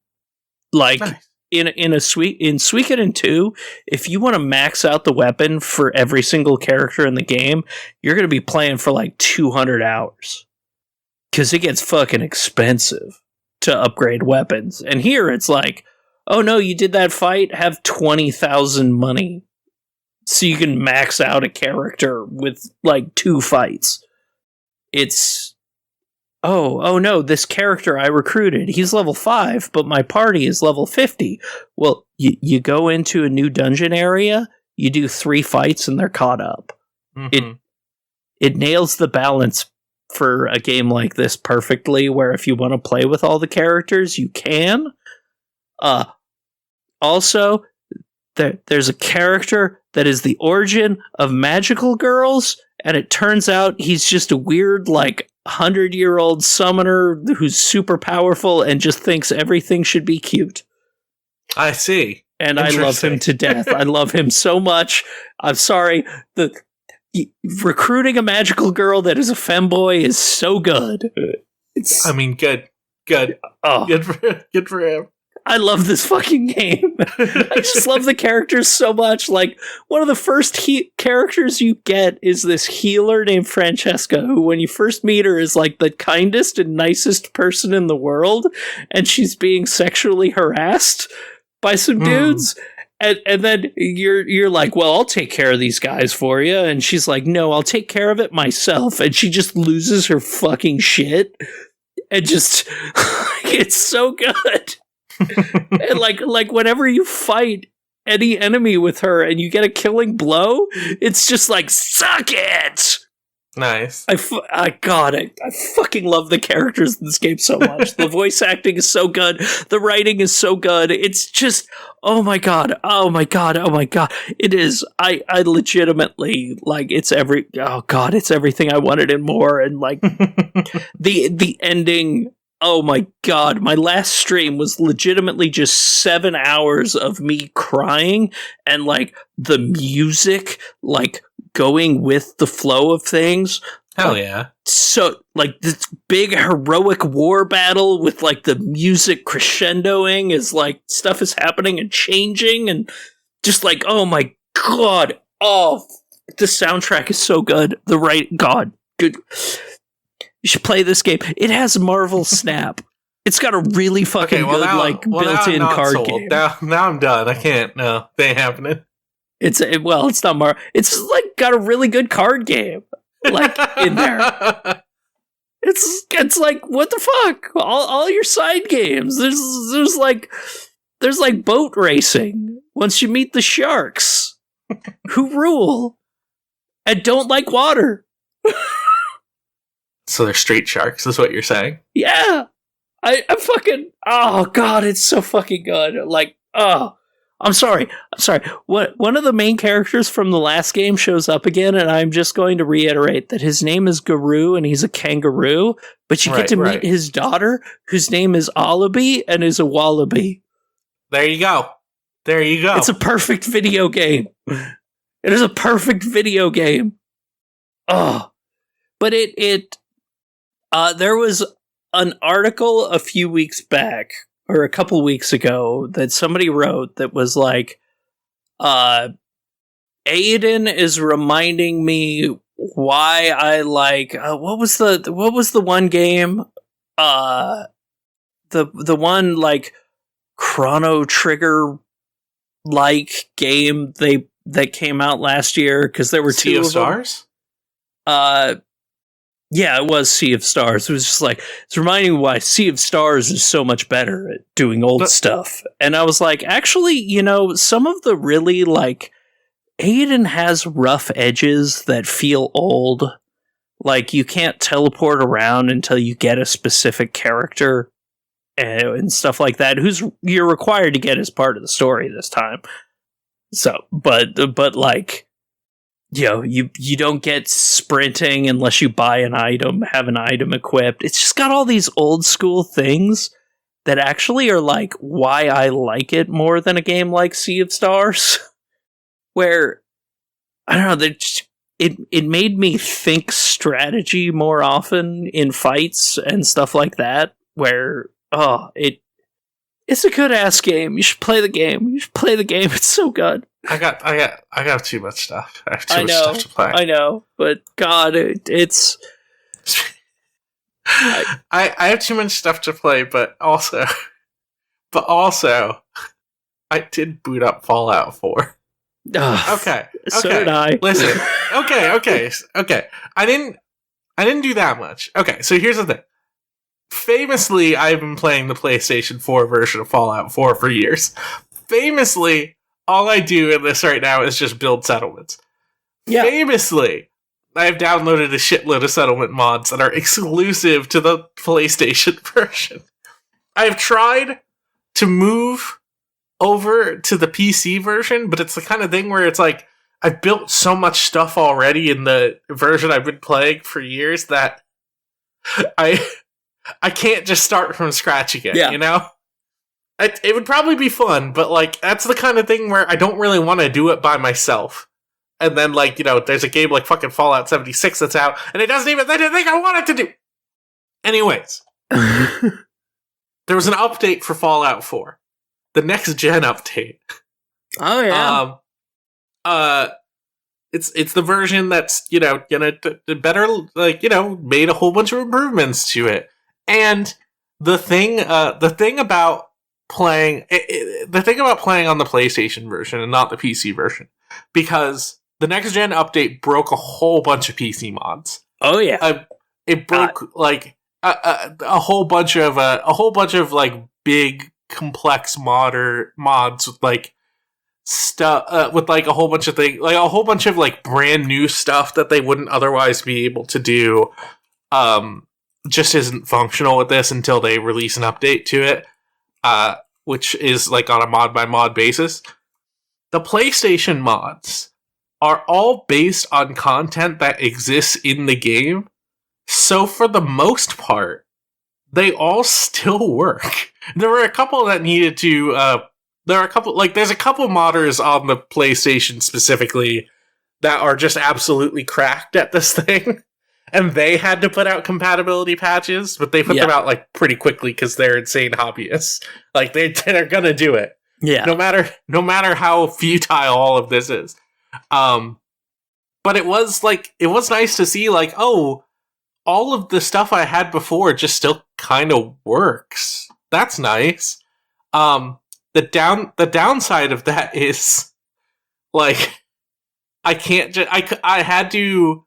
Speaker 2: Like, nice. in Suikoden 2, if you want to max out the weapon for every single character in the game, you're going to be playing for like 200 hours. Because it gets fucking expensive to upgrade weapons. And here it's like, oh no, you did that fight, have 20,000 money. So you can max out a character with, like, 2 fights. It's... Oh no, this character I recruited, he's level 5, but my party is level 50. Well, you go into a new dungeon area, you do 3 fights, and they're caught up. Mm-hmm. It nails the balance for a game like this perfectly, where if you want to play with all the characters, you can. also, there's a character that is the origin of magical girls, and it turns out he's just a weird, like, 100-year-old summoner who's super powerful and just thinks everything should be cute.
Speaker 1: I see.
Speaker 2: And I love him to death. I love him so much. I'm sorry. Recruiting a magical girl that is a femboy is so good.
Speaker 1: Good.
Speaker 2: Oh.
Speaker 1: Good for him.
Speaker 2: I love this fucking game. I just love the characters so much. Like, one of the first characters you get is this healer named Francesca, who, when you first meet her, is like the kindest and nicest person in the world, and she's being sexually harassed by some dudes. And then you're like, well, I'll take care of these guys for you. And she's like, no, I'll take care of it myself. And she just loses her fucking shit. And just, it's so good. And like whenever you fight any enemy with her and you get a killing blow, it's just like, suck it!
Speaker 1: Nice.
Speaker 2: I fucking love the characters in this game so much. The voice acting is so good. The writing is so good. It's just, oh my god. It is, I legitimately, like, it's everything I wanted and more. And like, the ending, oh my god, my last stream was legitimately just 7 hours of me crying and like the music, like, going with the flow of things.
Speaker 1: Hell yeah.
Speaker 2: So, like, this big heroic war battle with, like, the music crescendoing as, like, stuff is happening and changing, and just, like, oh my god. Oh, the soundtrack is so good. God. Good. You should play this game. It has Marvel Snap. It's got a really fucking built-in card game.
Speaker 1: Now I'm done. I can't. No, they ain't happening.
Speaker 2: It's not Marvel. It's like got a really good card game, like, in there. It's like, what the fuck? All your side games. There's like boat racing. Once you meet the sharks, who rule and don't like water.
Speaker 1: So they're street sharks, is what you're saying?
Speaker 2: Yeah, I'm fucking. Oh god, it's so fucking good. Like, oh. I'm sorry. One of the main characters from the last game shows up again, and I'm just going to reiterate that his name is Garou, and he's a kangaroo, but you get to meet his daughter, whose name is Allaby, and is a wallaby.
Speaker 1: There you go.
Speaker 2: It's a perfect video game. It is a perfect video game. Oh. But there was an article a few weeks back, or a couple weeks ago, that somebody wrote that was like, Eiyuden is reminding me why I like, what was the one game? The one, like, Chrono Trigger like game that came out last year, because there were
Speaker 1: Sea
Speaker 2: two
Speaker 1: of
Speaker 2: of
Speaker 1: Stars?
Speaker 2: them. Yeah, it was Sea of Stars. It was just like, it's reminding me why Sea of Stars is so much better at doing old stuff. And I was like, actually, some of the really, like, Eiyuden has rough edges that feel old. Like, you can't teleport around until you get a specific character and stuff like that, you're required to get as part of the story this time. So, but like, you don't get sprinting unless you buy an item, have an item equipped. It's just got all these old school things that actually are like why I like it more than a game like Sea of Stars, where, I don't know, it made me think strategy more often in fights and stuff like that, where, it's a good ass game. You should play the game. It's so good.
Speaker 1: I got too much stuff. I have too much stuff to play.
Speaker 2: I know, but God, it's.
Speaker 1: I have too much stuff to play, but also, I did boot up Fallout 4. Okay.
Speaker 2: So did I.
Speaker 1: Listen. Okay. I didn't do that much. Okay, so here's the thing. Famously, I've been playing the PlayStation 4 version of Fallout 4 for years. Famously, all I do in this right now is just build settlements. Yeah. Famously, I've downloaded a shitload of settlement mods that are exclusive to the PlayStation version. I've tried to move over to the PC version, but it's the kind of thing where it's like, I've built so much stuff already in the version I've been playing for years that I can't just start from scratch again, you know? It would probably be fun, but, like, that's the kind of thing where I don't really want to do it by myself. And then, like, you know, there's a game like fucking Fallout 76 that's out, and it doesn't even do the thing I want it to do! Anyways. There was an update for Fallout 4. The next-gen update.
Speaker 2: Oh, yeah.
Speaker 1: It's the version that's, you know, gonna better, like, you know, made a whole bunch of improvements to it. And the thing about playing on the PlayStation version and not the PC version, because the next gen update broke a whole bunch of PC mods.
Speaker 2: Oh yeah,
Speaker 1: it broke like a whole bunch of like big complex mods with like stuff with like a whole bunch of things, like a whole bunch of like brand new stuff that they wouldn't otherwise be able to do. Just isn't functional with this until they release an update to it, which is like on a mod by mod basis. The PlayStation mods are all based on content that exists in the game, so for the most part, they all still work. There were a couple that needed to. There's a couple modders on the PlayStation specifically that are just absolutely cracked at this thing. And they had to put out compatibility patches, but they put them out like pretty quickly because they're insane hobbyists. Like they're gonna do it, no matter how futile all of this is. But it was nice to see like, oh, all of the stuff I had before just still kind of works. That's nice. The downside of that is like I had to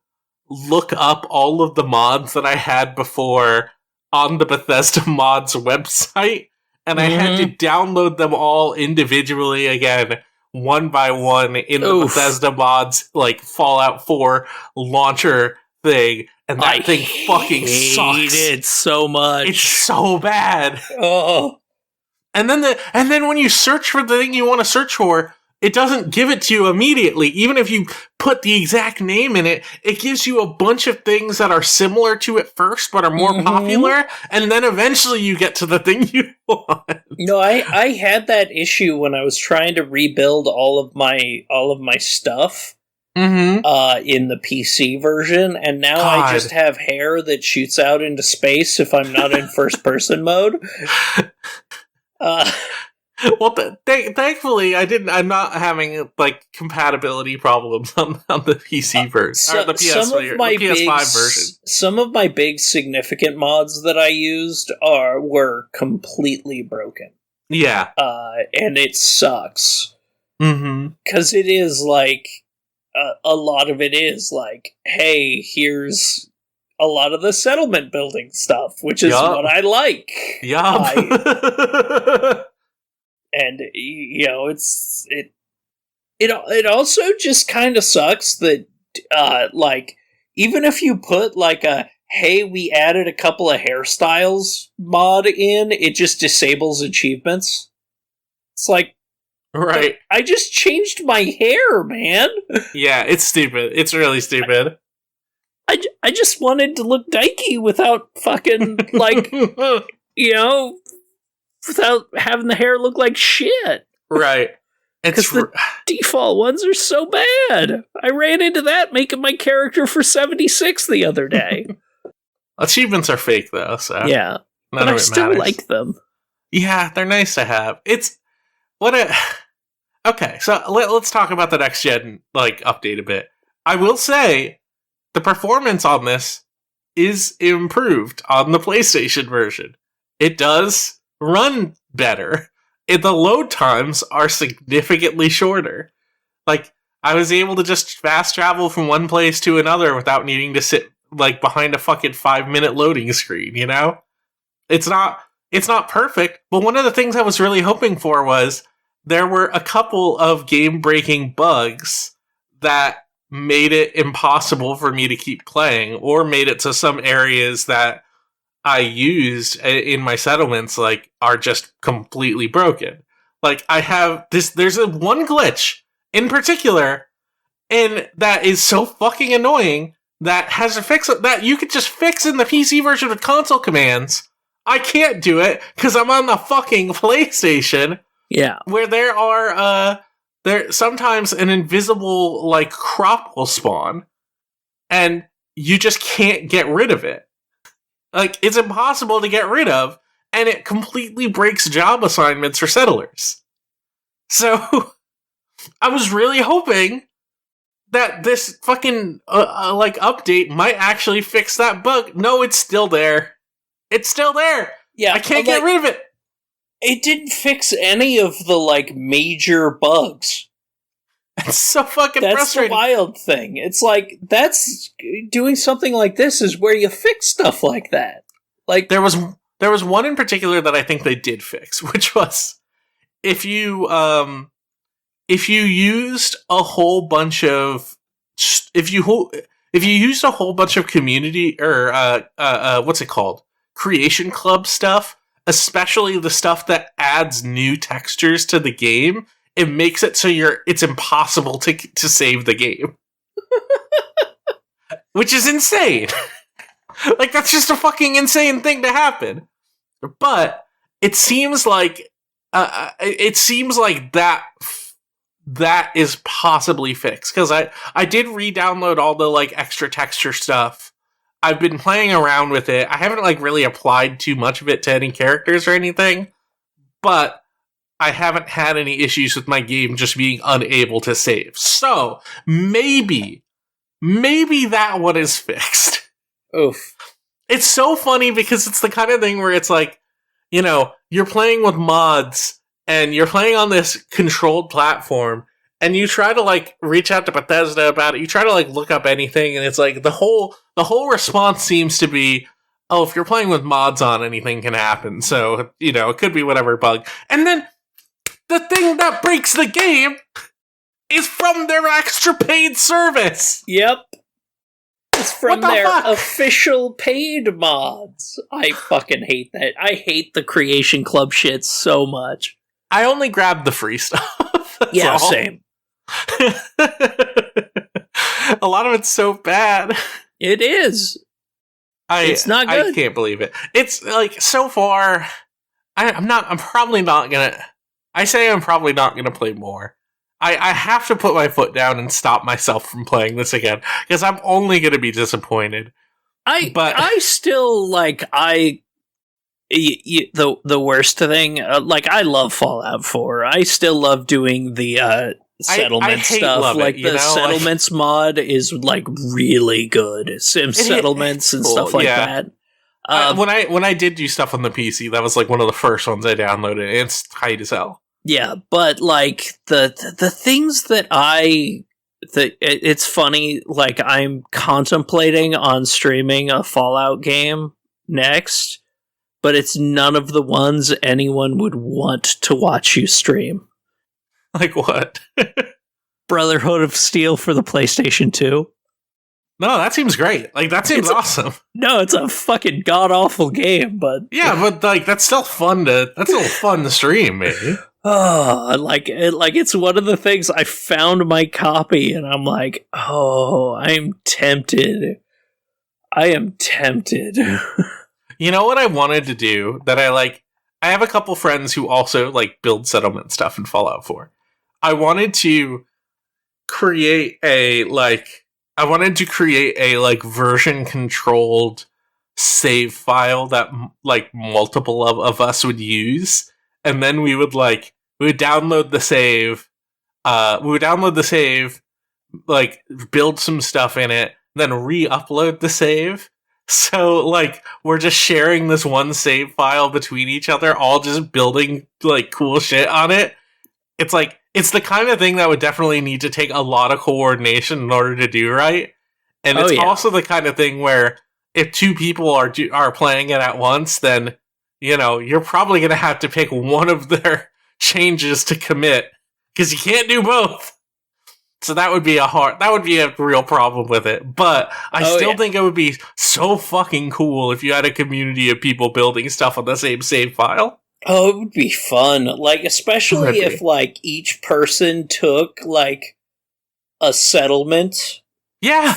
Speaker 1: look up all of the mods that I had before on the Bethesda mods website, and I had to download them all individually again, one by one, in the Bethesda mods, like, Fallout 4 launcher thing, and that thing fucking sucks. I hate
Speaker 2: it so much.
Speaker 1: It's so bad.
Speaker 2: Oh.
Speaker 1: And then when you search for the thing you want to search for, it doesn't give it to you immediately. Even if you put the exact name in it, it gives you a bunch of things that are similar to it first, but are more popular, and then eventually you get to the thing you want.
Speaker 2: No, I had that issue when I was trying to rebuild all of my stuff in the PC version, and now I just have hair that shoots out into space if I'm not in first-person mode.
Speaker 1: Well, thankfully, I'm not having like compatibility problems on the PC version or the PS5 version.
Speaker 2: Some of my big significant mods that I used were completely broken.
Speaker 1: Yeah,
Speaker 2: and it sucks.
Speaker 1: Because
Speaker 2: it is like a lot of it is like, hey, here's a lot of the settlement building stuff, which is what I like. And, you know, it also just kind of sucks that, like, even if you put, like, hey, we added a couple of hairstyles mod in, it just disables achievements. It's like,
Speaker 1: right.
Speaker 2: I just changed my hair, man.
Speaker 1: Yeah, it's stupid. It's really stupid.
Speaker 2: I just wanted to look dykey without fucking, like, you know, without having the hair look like shit.
Speaker 1: Right.
Speaker 2: Because the default ones are so bad. I ran into that making my character for 76 the other day.
Speaker 1: Achievements are fake, though, so...
Speaker 2: Yeah, but I still like them.
Speaker 1: Yeah, they're nice to have. Okay, so let's talk about the next-gen, like, update a bit. I will say, the performance on this is improved on the PlayStation version. It does run better. The load times are significantly shorter. Like, I was able to just fast travel from one place to another without needing to sit, like, behind a fucking 5-minute loading screen, you know? It's not perfect, but one of the things I was really hoping for was there were a couple of game-breaking bugs that made it impossible for me to keep playing, or made it so some areas that I used in my settlements, like, are just completely broken. Like, I have this, there's one glitch in particular, and that is so fucking annoying that has a fix that you could just fix in the PC version with console commands. I can't do it because I'm on the fucking PlayStation.
Speaker 2: Yeah.
Speaker 1: Where there are, there sometimes an invisible, like, crop will spawn, and you just can't get rid of it. Like, it's impossible to get rid of, and it completely breaks job assignments for settlers. So, I was really hoping that this fucking, like, update might actually fix that bug. No, it's still there. It's still there!
Speaker 2: Yeah,
Speaker 1: I can't get rid of it!
Speaker 2: It didn't fix any of the, like, major bugs.
Speaker 1: It's so fucking
Speaker 2: That's
Speaker 1: frustrating.
Speaker 2: That's the wild thing. It's like, that's... Doing something like this is where you fix stuff like that. Like,
Speaker 1: There was one in particular that I think they did fix, which was if you used a whole bunch of used a whole bunch of community or what's it called? Creation Club stuff, especially the stuff that adds new textures to the game, it makes it so it's impossible to save the game. Which is insane. Like, that's just a fucking insane thing to happen. But it seems like that is possibly fixed, because I did re-download all the, like, extra texture stuff. I've been playing around with it. I haven't, like, really applied too much of it to any characters or anything, but I haven't had any issues with my game just being unable to save. So, maybe that one is fixed.
Speaker 2: Oof.
Speaker 1: It's so funny because it's the kind of thing where it's like, you know, you're playing with mods, and you're playing on this controlled platform, and you try to, like, reach out to Bethesda about it. You try to, like, look up anything, and it's like the whole response seems to be, oh, if you're playing with mods on, anything can happen. So, you know, it could be whatever bug. And then the thing that breaks the game is from their extra paid service.
Speaker 2: Yep. It's from their official paid mods. I fucking hate that. I hate the Creation Club shit so much.
Speaker 1: I only grabbed the free stuff.
Speaker 2: Yeah, same.
Speaker 1: A lot of it's so bad.
Speaker 2: It is. It's not good.
Speaker 1: I can't believe it. It's like, so far, I'm probably not gonna play more. I have to put my foot down and stop myself from playing this again, because I'm only gonna be disappointed.
Speaker 2: I still, like, the worst thing, like, I love Fallout 4. I still love doing the settlement stuff. Like, the settlements mod is, like, really good. Settlements and stuff like that.
Speaker 1: When I did do stuff on the PC, that was, like, one of the first ones I downloaded. It's tight as hell.
Speaker 2: Yeah, but, like, the things that it's funny, like, I'm contemplating on streaming a Fallout game next, but it's none of the ones anyone would want to watch you stream.
Speaker 1: Like what?
Speaker 2: Brotherhood of Steel for the PlayStation 2.
Speaker 1: No, that seems great. Like, that seems awesome.
Speaker 2: No, it's a fucking god-awful game, but...
Speaker 1: Yeah, but, like, that's still fun to stream, maybe.
Speaker 2: Oh, it's one of the things. I found my copy, and I'm like, oh, I'm tempted. I am tempted.
Speaker 1: You know what I wanted to do that I have a couple friends who also, like, build settlement stuff in Fallout 4. I wanted to create a version controlled save file that, like, multiple of us would use, and then we would download the save, like, build some stuff in it, then re-upload the save. So, like, we're just sharing this one save file between each other, all just building, like, cool shit on it. It's like, it's the kind of thing that would definitely need to take a lot of coordination in order to do right. And it's also the kind of thing where if two people are playing it at once, then, you know, you're probably going to have to pick one of their changes to commit, because you can't do both. So that would be a real problem with it. But I still think it would be so fucking cool if you had a community of people building stuff on the same save file.
Speaker 2: Oh, it would be fun. Like, especially if, like, each person took, like, a settlement.
Speaker 1: Yeah.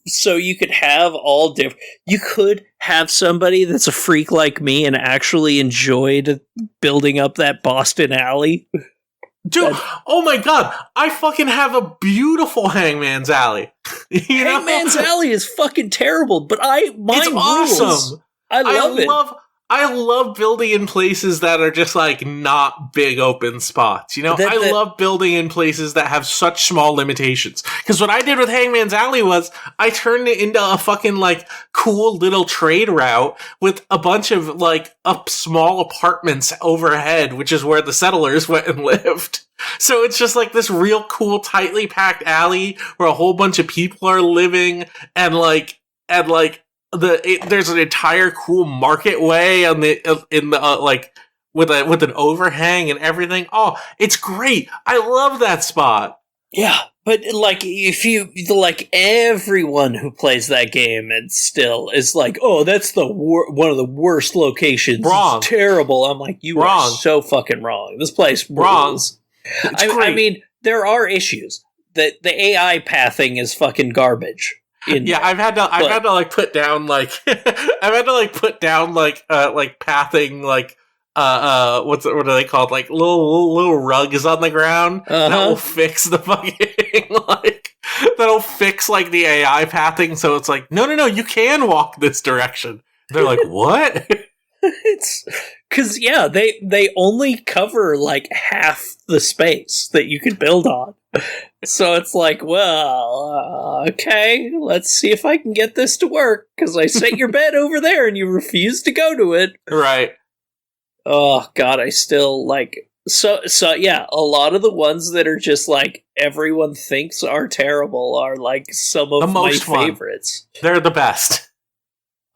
Speaker 2: So you could have all different... You could have somebody that's a freak like me and actually enjoyed building up that Boston alley.
Speaker 1: Dude, oh my god, I fucking have a beautiful Hangman's Alley.
Speaker 2: Hangman's Alley is fucking terrible, but mine
Speaker 1: it's awesome.
Speaker 2: Rules. I love it.
Speaker 1: I love building in places that are just, like, not big open spots. You know, I love building in places that have such small limitations. Because what I did with Hangman's Alley was I turned it into a fucking, like, cool little trade route with a bunch of, like, small apartments overhead, which is where the settlers went and lived. So it's just, like, this real cool, tightly packed alley where a whole bunch of people are living and there's an entire cool market way with an overhang and everything. Oh, it's great. I love that spot.
Speaker 2: Yeah, but like if you like everyone who plays that game and still is like, oh, that's one of the worst locations.
Speaker 1: Wrong.
Speaker 2: It's terrible. I'm like, you are so fucking wrong. This place rules. I mean, there are issues. The AI pathing is fucking garbage.
Speaker 1: I've had to like put down like pathing like what are they called, like little rugs on the ground that will fix the fucking like that'll fix like the AI pathing, so it's like no you can walk this direction. They're like, what?
Speaker 2: It's because they only cover like half the space that you could build on. So it's like, well, okay, let's see if I can get this to work, because I set your bed over there and you refuse to go to it.
Speaker 1: Right.
Speaker 2: Oh, God, I still, like... So yeah, a lot of the ones that are just, like, everyone thinks are terrible are, like, some of my favorites.
Speaker 1: They're the best.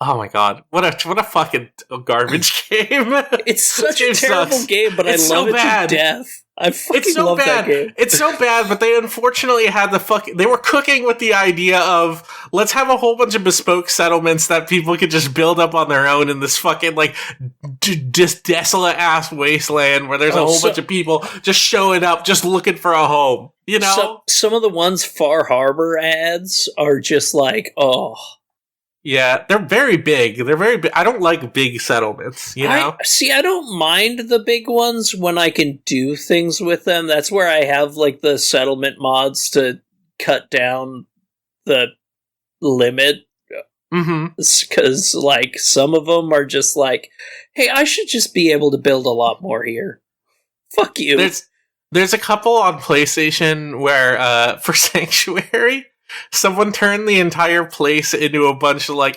Speaker 1: Oh my god, what a fucking garbage game.
Speaker 2: It's such a terrible game, but I love it to death. I fucking love that game.
Speaker 1: It's so bad, but they unfortunately had they were cooking with the idea of, let's have a whole bunch of bespoke settlements that people could just build up on their own in this fucking, like, just desolate-ass wasteland where there's a whole bunch of people just showing up, just looking for a home, you know?
Speaker 2: Some of the ones Far Harbor ads are just like, oh...
Speaker 1: Yeah, they're very big. They're very big. I don't like big settlements, you know?
Speaker 2: I don't mind the big ones when I can do things with them. That's where I have, like, the settlement mods to cut down the limit. Because, like, some of them are just like, hey, I should just be able to build a lot more here. Fuck you.
Speaker 1: There's a couple on PlayStation where, for Sanctuary... someone turned the entire place into a bunch of a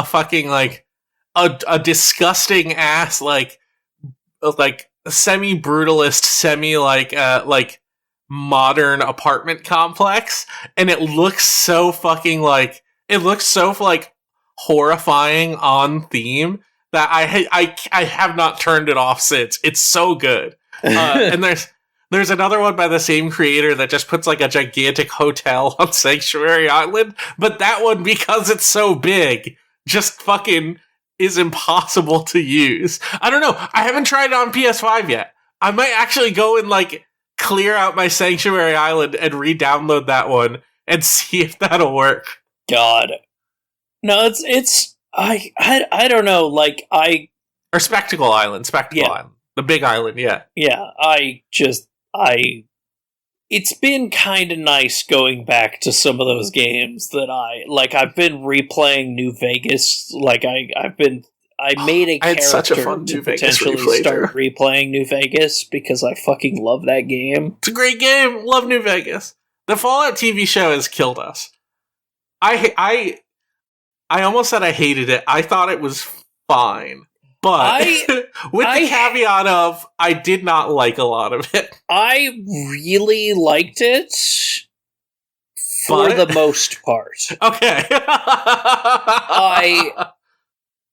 Speaker 1: fucking a disgusting ass like semi-brutalist, modern apartment complex, and it looks so fucking horrifying on theme that I have not turned it off since. It's so good. And There's another one by the same creator that just puts like a gigantic hotel on Sanctuary Island, but that one, because it's so big, just fucking is impossible to use. I don't know. I haven't tried it on PS5 yet. I might actually go and like clear out my Sanctuary Island and re-download that one and see if that'll work.
Speaker 2: God. No, I don't know, like
Speaker 1: or Spectacle Island. Island. The big island, yeah.
Speaker 2: Yeah, it's been kind of nice going back to some of those games that I've been replaying New Vegas. Like, I made a character
Speaker 1: such a fun
Speaker 2: to potentially start replaying New Vegas because I fucking love that game.
Speaker 1: It's a great game. Love New Vegas. The Fallout TV show has killed us. I almost said I hated it. I thought it was fine. But with the caveat of, I did not like a lot of it.
Speaker 2: I really liked it for the most part.
Speaker 1: Okay.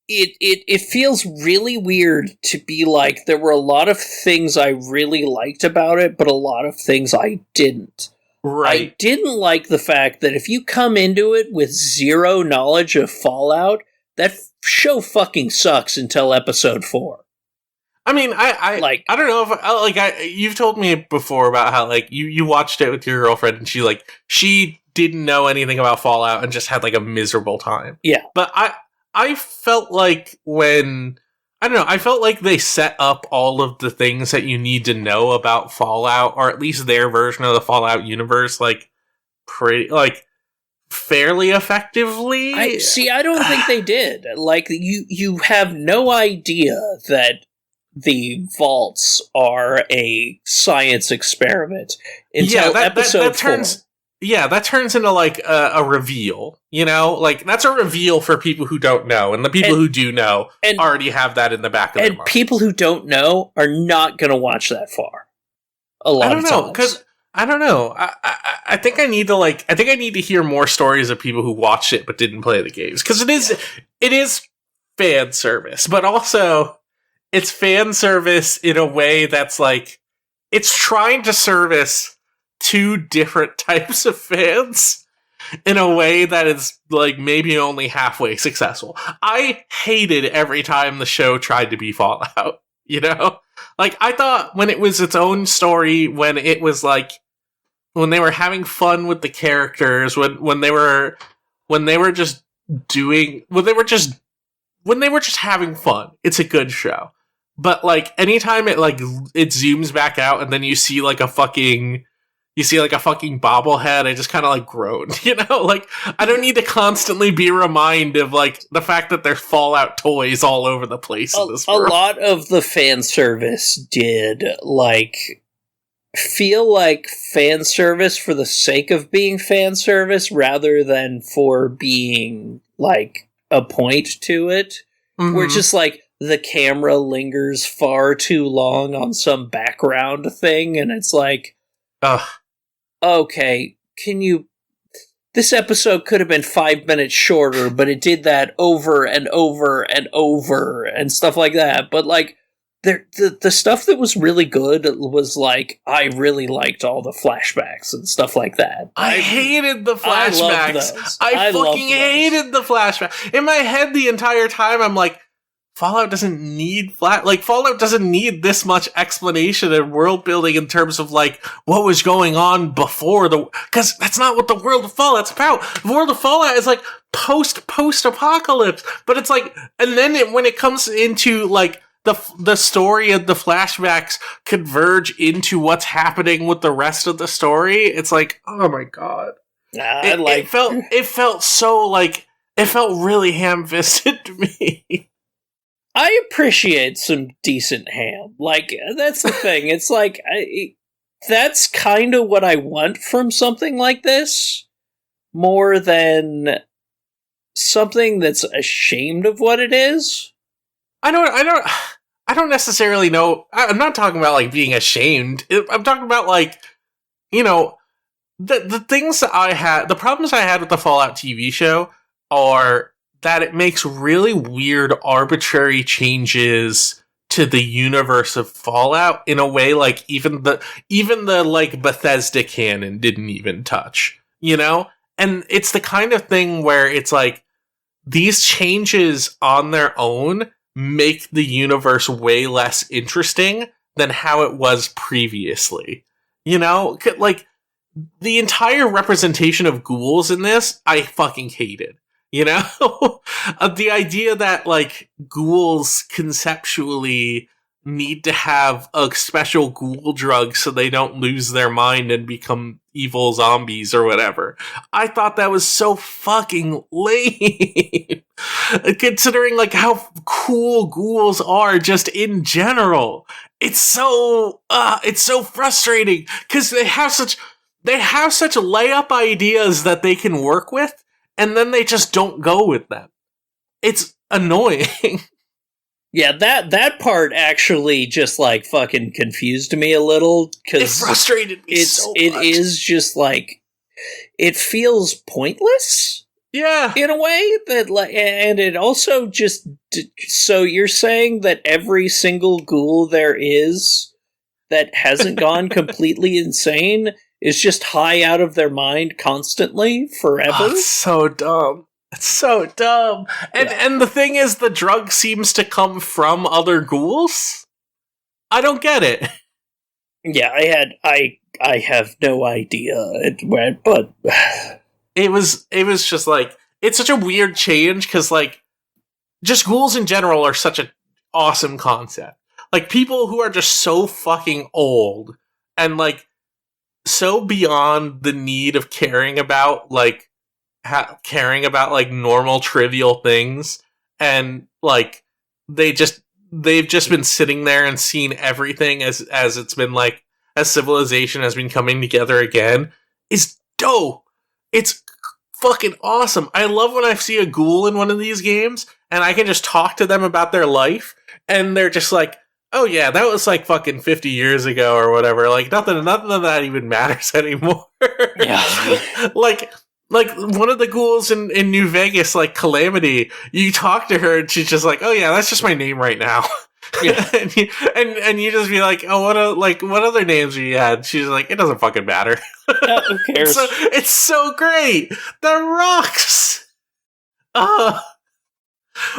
Speaker 2: It feels really weird to be like, there were a lot of things I really liked about it, but a lot of things I didn't.
Speaker 1: Right.
Speaker 2: I didn't like the fact that if you come into it with zero knowledge of Fallout, that show fucking sucks until episode 4.
Speaker 1: I mean, I don't know if you've told me before about how like you watched it with your girlfriend and she didn't know anything about Fallout and just had like a miserable time.
Speaker 2: Yeah.
Speaker 1: But I felt like I felt like they set up all of the things that you need to know about Fallout, or at least their version of the Fallout universe, like pretty like fairly effectively.
Speaker 2: I don't think they did. Like you have no idea that the vaults are a science experiment until episode 4.
Speaker 1: That turns into like a reveal, you know? Like that's a reveal for people who don't know, and the people who do know already have that in the back of their mind.
Speaker 2: And people who don't know are not going to watch that far. A lot of times.
Speaker 1: Because I don't know. I think I need to hear more stories of people who watched it but didn't play the games, because it is fan service, but also it's fan service in a way that's like it's trying to service two different types of fans in a way that is like maybe only halfway successful. I hated every time the show tried to be Fallout, you know? Like I thought when it was its own story, when it was like when they were having fun with the characters, when they were just having fun, it's a good show. But like anytime it zooms back out and then you see like a fucking bobblehead, I just kind of like groan, you know? Like, I don't need to constantly be reminded of like the fact that there's Fallout toys all over the place in this world.
Speaker 2: A lot of the fan service did like feel like fan service for the sake of being fan service rather than for being like a point to it. Mm-hmm. Where just like the camera lingers far too long on some background thing, and it's like, okay, this episode could have been 5 minutes shorter, but it did that over and over and over and stuff like that. But like, the stuff that was really good was like, I really liked all the flashbacks and stuff like that.
Speaker 1: I hated the flashbacks. I fucking hated the flashbacks. In my head the entire time, I'm like, Fallout doesn't need Fallout doesn't need this much explanation and world building in terms of like what was going on before because that's not what the world of Fallout's about. The world of Fallout is like post apocalypse, but it's like, and then when it comes into like the story and the flashbacks converge into what's happening with the rest of the story, it's like, oh my god, it felt really ham-fisted to me.
Speaker 2: I appreciate some decent ham. Like, that's the thing. It's like, that's kind of what I want from something like this, more than something that's ashamed of what it is.
Speaker 1: I don't necessarily know. I'm not talking about, like, being ashamed. I'm talking about, like, you know, the things that the problems I had with the Fallout TV show are that it makes really weird, arbitrary changes to the universe of Fallout in a way like even the like Bethesda canon didn't even touch, you know? And it's the kind of thing where it's like these changes on their own make the universe way less interesting than how it was previously. You know? Like, the entire representation of ghouls in this, I fucking hated. You know? The idea that, like, ghouls conceptually need to have a special ghoul drug so they don't lose their mind and become evil zombies or whatever. I thought that was so fucking lame. Considering, like, how cool ghouls are just in general. It's so frustrating because they have such layup ideas that they can work with, and then they just don't go with them. It's annoying.
Speaker 2: Yeah, that part actually just, like, fucking confused me a little, because
Speaker 1: it frustrated me so much.
Speaker 2: It is just, like, it feels pointless.
Speaker 1: Yeah.
Speaker 2: In a way that, like, and it also just, so you're saying that every single ghoul there is that hasn't gone completely insane is just high out of their mind constantly forever?
Speaker 1: Oh, it's so dumb. It's so dumb. And the thing is, the drug seems to come from other ghouls. I don't get it.
Speaker 2: Yeah, I have no idea it went, but
Speaker 1: it was just like, it's such a weird change because like just ghouls in general are such an awesome concept. Like people who are just so fucking old and like so beyond the need of caring about like normal trivial things, and like they've just been sitting there and seen everything as it's been like, as civilization has been coming together again, is dope. It's fucking awesome. I love when I see a ghoul in one of these games and I can just talk to them about their life and they're just like, oh yeah, that was like fucking 50 years ago or whatever. Like nothing of that even matters anymore.
Speaker 2: Yeah.
Speaker 1: like one of the ghouls in New Vegas, like Calamity, you talk to her and she's just like, oh yeah, that's just my name right now. Yeah. and you just be like, oh, what other names have you had? She's like, it doesn't fucking matter.
Speaker 2: Yeah, who cares?
Speaker 1: It's so great. That rocks.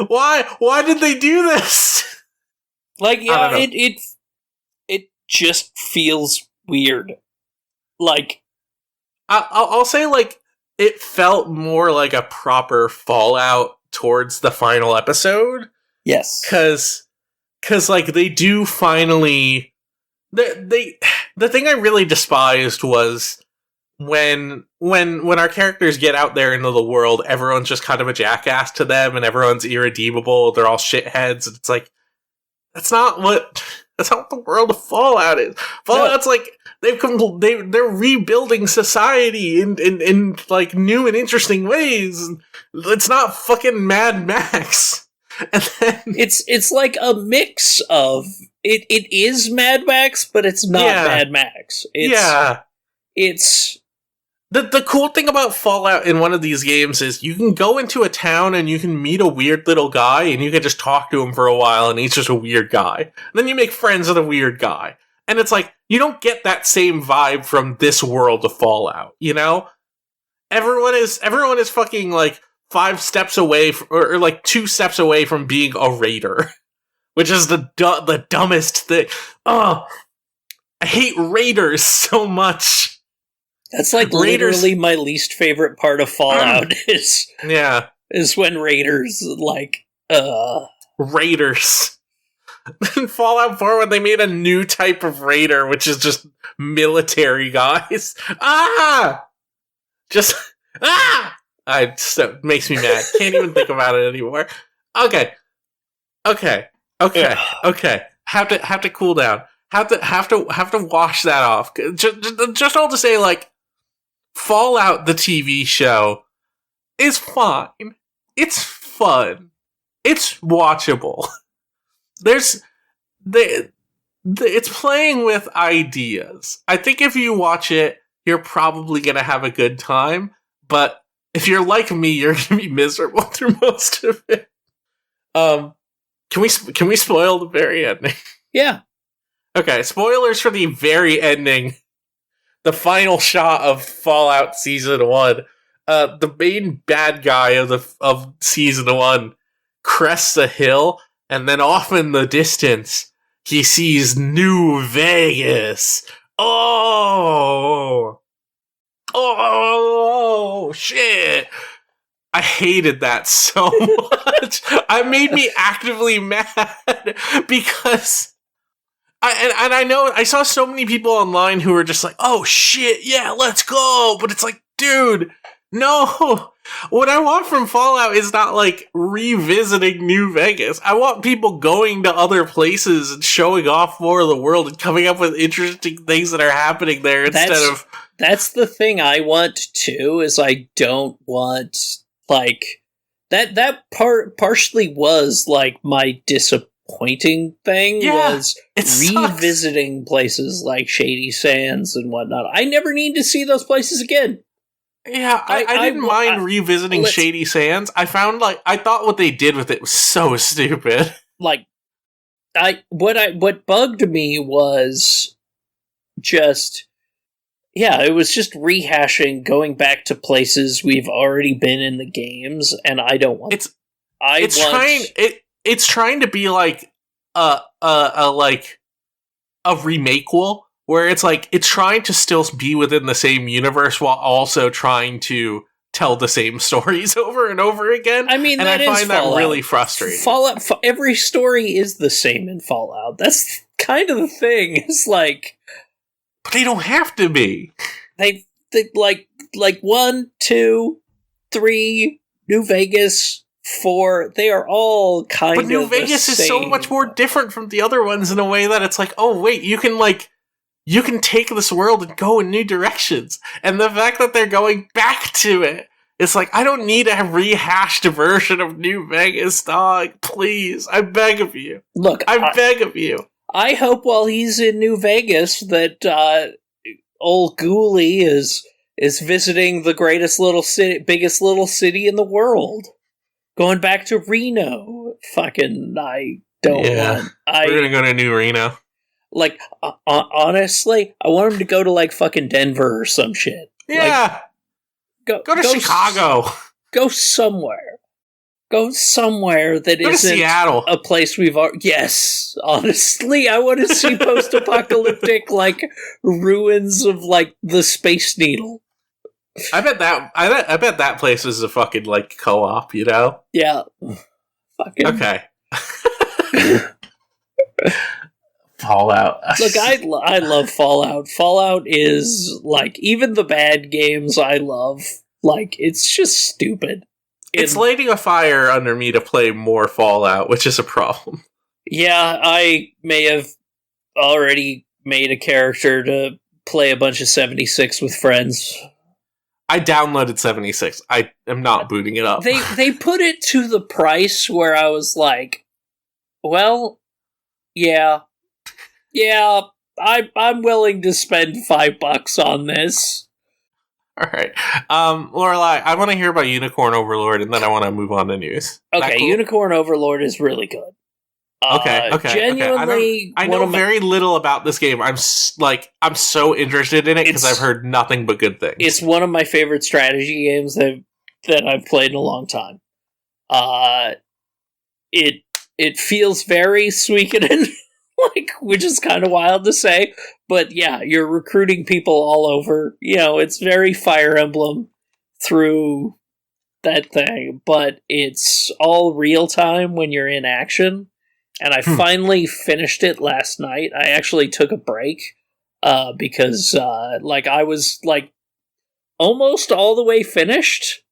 Speaker 1: Why did they do this?
Speaker 2: Like, yeah, it just feels weird. Like,
Speaker 1: I'll say, like, it felt more like a proper Fallout towards the final episode.
Speaker 2: Yes.
Speaker 1: Because like, they do finally... The thing I really despised was when our characters get out there into the world, everyone's just kind of a jackass to them, and everyone's irredeemable, they're all shitheads, and it's like, that's not what the world of Fallout is. Fallout's like, they're rebuilding society in like new and interesting ways. It's not fucking Mad Max. And then
Speaker 2: it's like a mix of it is Mad Max, but it's not Mad Max. It's
Speaker 1: the cool thing about Fallout in one of these games is you can go into a town and you can meet a weird little guy and you can just talk to him for a while and he's just a weird guy. And then you make friends with a weird guy. And it's like, you don't get that same vibe from this world of Fallout, you know? Everyone is fucking like 5 steps away or like 2 steps away from being a raider, which is the dumbest thing. Oh, I hate raiders so much.
Speaker 2: That's like Raiders. Literally my least favorite part of Fallout is when raiders like
Speaker 1: raiders. In Fallout 4, when they made a new type of raider, which is just military guys. It makes me mad. Can't even think about it anymore. Okay. Have to cool down. Have to wash that off. Just all to say, like, Fallout the TV show is fine. It's fun. It's watchable. It's playing with ideas. I think if you watch it, you're probably gonna have a good time. But if you're like me, you're gonna be miserable through most of it. Can we spoil the very ending?
Speaker 2: Yeah. Okay,
Speaker 1: spoilers for the very ending. The final shot of Fallout Season 1. The main bad guy of Season 1 crests a hill, and then off in the distance, he sees New Vegas. Oh, shit. I hated that so much. It made me actively mad because... I know, I saw so many people online who were just like, oh shit, yeah, let's go. But it's like, dude, no. What I want from Fallout is not like revisiting New Vegas. I want people going to other places and showing off more of the world and coming up with interesting things that are happening there
Speaker 2: That's the thing I want too, is I don't want, like, that partially was like my disappointing thing, was revisiting places like Shady Sands and whatnot. I never need to see those places again.
Speaker 1: Yeah, I didn't mind revisiting Shady Sands. I thought what they did with it was so stupid.
Speaker 2: Like, what bugged me was just, it was just rehashing, going back to places we've already been in the games, and I don't want.
Speaker 1: It's trying to be like a a remakequel where it's like it's trying to still be within the same universe while also trying to tell the same stories over and over again.
Speaker 2: I mean,
Speaker 1: and I find
Speaker 2: Fallout.
Speaker 1: that really frustrating.
Speaker 2: Fallout, every story is the same in Fallout. That's kind of the thing. It's like,
Speaker 1: but they don't have to be.
Speaker 2: They like 1, 2, 3, New Vegas, 4. They are all kind of. But
Speaker 1: New Vegas is so much more different from the other ones in a way that it's like, oh wait, you can take this world and go in new directions. And the fact that they're going back to it, it's like, I don't need a rehashed version of New Vegas, dog. Please, I beg of you.
Speaker 2: Look,
Speaker 1: I beg of you.
Speaker 2: I hope while he's in New Vegas that old Ghoulie is visiting the biggest little city in the world. Going back to Reno. Fucking, I don't want.
Speaker 1: We're gonna go to New Reno.
Speaker 2: Like, honestly, I want him to go to, like, fucking Denver or some shit.
Speaker 1: Yeah.
Speaker 2: Like,
Speaker 1: go to Chicago.
Speaker 2: Go somewhere. Go somewhere that isn't
Speaker 1: Seattle.
Speaker 2: A place we've already... Yes. Honestly, I want to see post-apocalyptic, like, ruins of, like, the Space Needle.
Speaker 1: I bet that place is a fucking, like, co-op, you know?
Speaker 2: Yeah. Fucking...
Speaker 1: Okay. Fallout.
Speaker 2: Look, I love Fallout. Fallout is, like, even the bad games I love. Like, it's just stupid.
Speaker 1: It's lighting a fire under me to play more Fallout, which is a problem.
Speaker 2: Yeah, I may have already made a character to play a bunch of 76 with friends.
Speaker 1: I downloaded 76. I am not booting it up.
Speaker 2: They put it to the price where I was like, well, yeah, I'm willing to spend $5 on this.
Speaker 1: All right, Lorelai, I want to hear about Unicorn Overlord, and then I want to move on to news.
Speaker 2: Okay, cool? Unicorn Overlord is really good.
Speaker 1: Okay.
Speaker 2: Genuinely,
Speaker 1: I know very little about this game. I'm so interested in it because I've heard nothing but good things.
Speaker 2: It's one of my favorite strategy games that I've played in a long time. It feels very Suikoden, like, which is kind of wild to say, but yeah, you're recruiting people all over. You know, it's very Fire Emblem through that thing, but it's all real time when you're in action. And I finally finished it last night. I actually took a break because I was like almost all the way finished.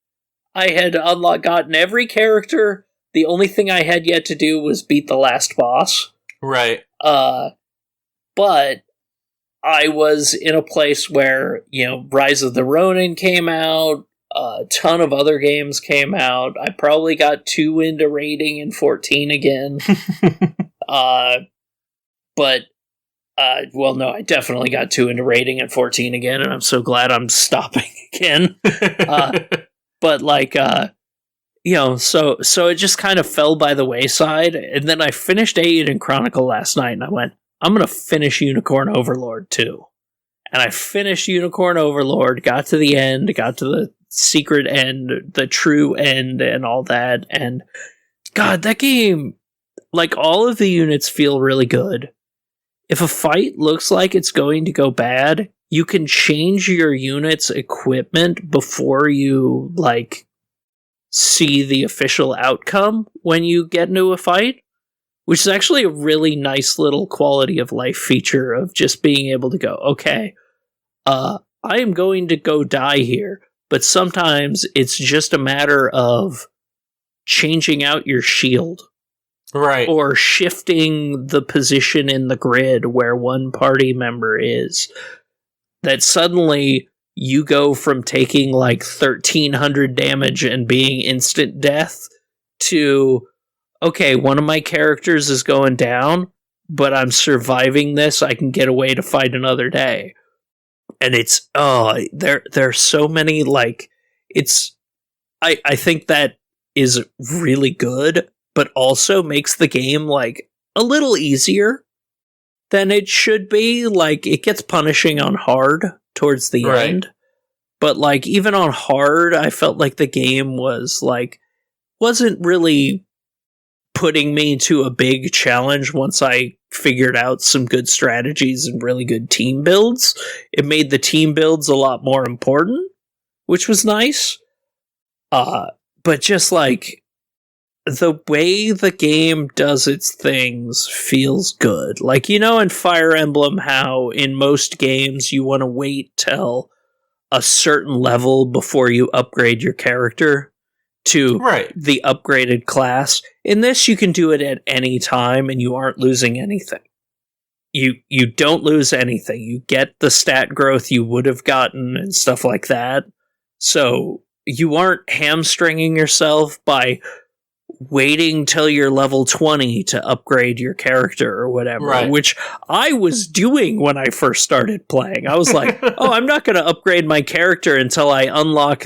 Speaker 2: I had gotten every character. The only thing I had yet to do was beat the last boss.
Speaker 1: Right.
Speaker 2: But I was in a place where, you know, Rise of the Ronin came out. A ton of other games came out. I probably got 2 into raiding in 14 again. Well, no, I definitely got 2 into raiding in 14 again, and I'm so glad I'm stopping again. But like, you know, so it just kind of fell by the wayside, and then I finished Eiyuden Chronicle last night, and I went, I'm gonna finish Unicorn Overlord too. And I finished Unicorn Overlord, got to the end, got to the secret end, the true end, and all that. And God, that game, like, all of the units feel really good. If a fight looks like it's going to go bad, you can change your unit's equipment before you, like, see the official outcome when you get into a fight, which is actually a really nice little quality of life feature of just being able to go, okay, I am going to go die here, but sometimes it's just a matter of changing out your shield.
Speaker 1: Right.
Speaker 2: Or shifting the position in the grid where one party member is. That suddenly you go from taking like 1,300 damage and being instant death to, okay, one of my characters is going down, but I'm surviving this. I can get away to fight another day. And it's, there's so many, like, it's, I think that is really good, but also makes the game, like, a little easier than it should be. Like, it gets punishing on hard towards the end. But, like, even on hard, I felt like the game was, like, wasn't really putting me to a big challenge once I figured out some good strategies and really good team builds. It made the team builds a lot more important, which was nice. But just like the way the game does its things feels good. Like, you know, in Fire Emblem, how in most games you want to wait till a certain level before you upgrade your character to the upgraded class. In this, you can do it at any time and you aren't losing anything. You don't lose anything. You get the stat growth you would have gotten and stuff like that. So you aren't hamstringing yourself by waiting till you're level 20 to upgrade your character or whatever, which I was doing when I first started playing. I was like, oh, I'm not going to upgrade my character until I unlock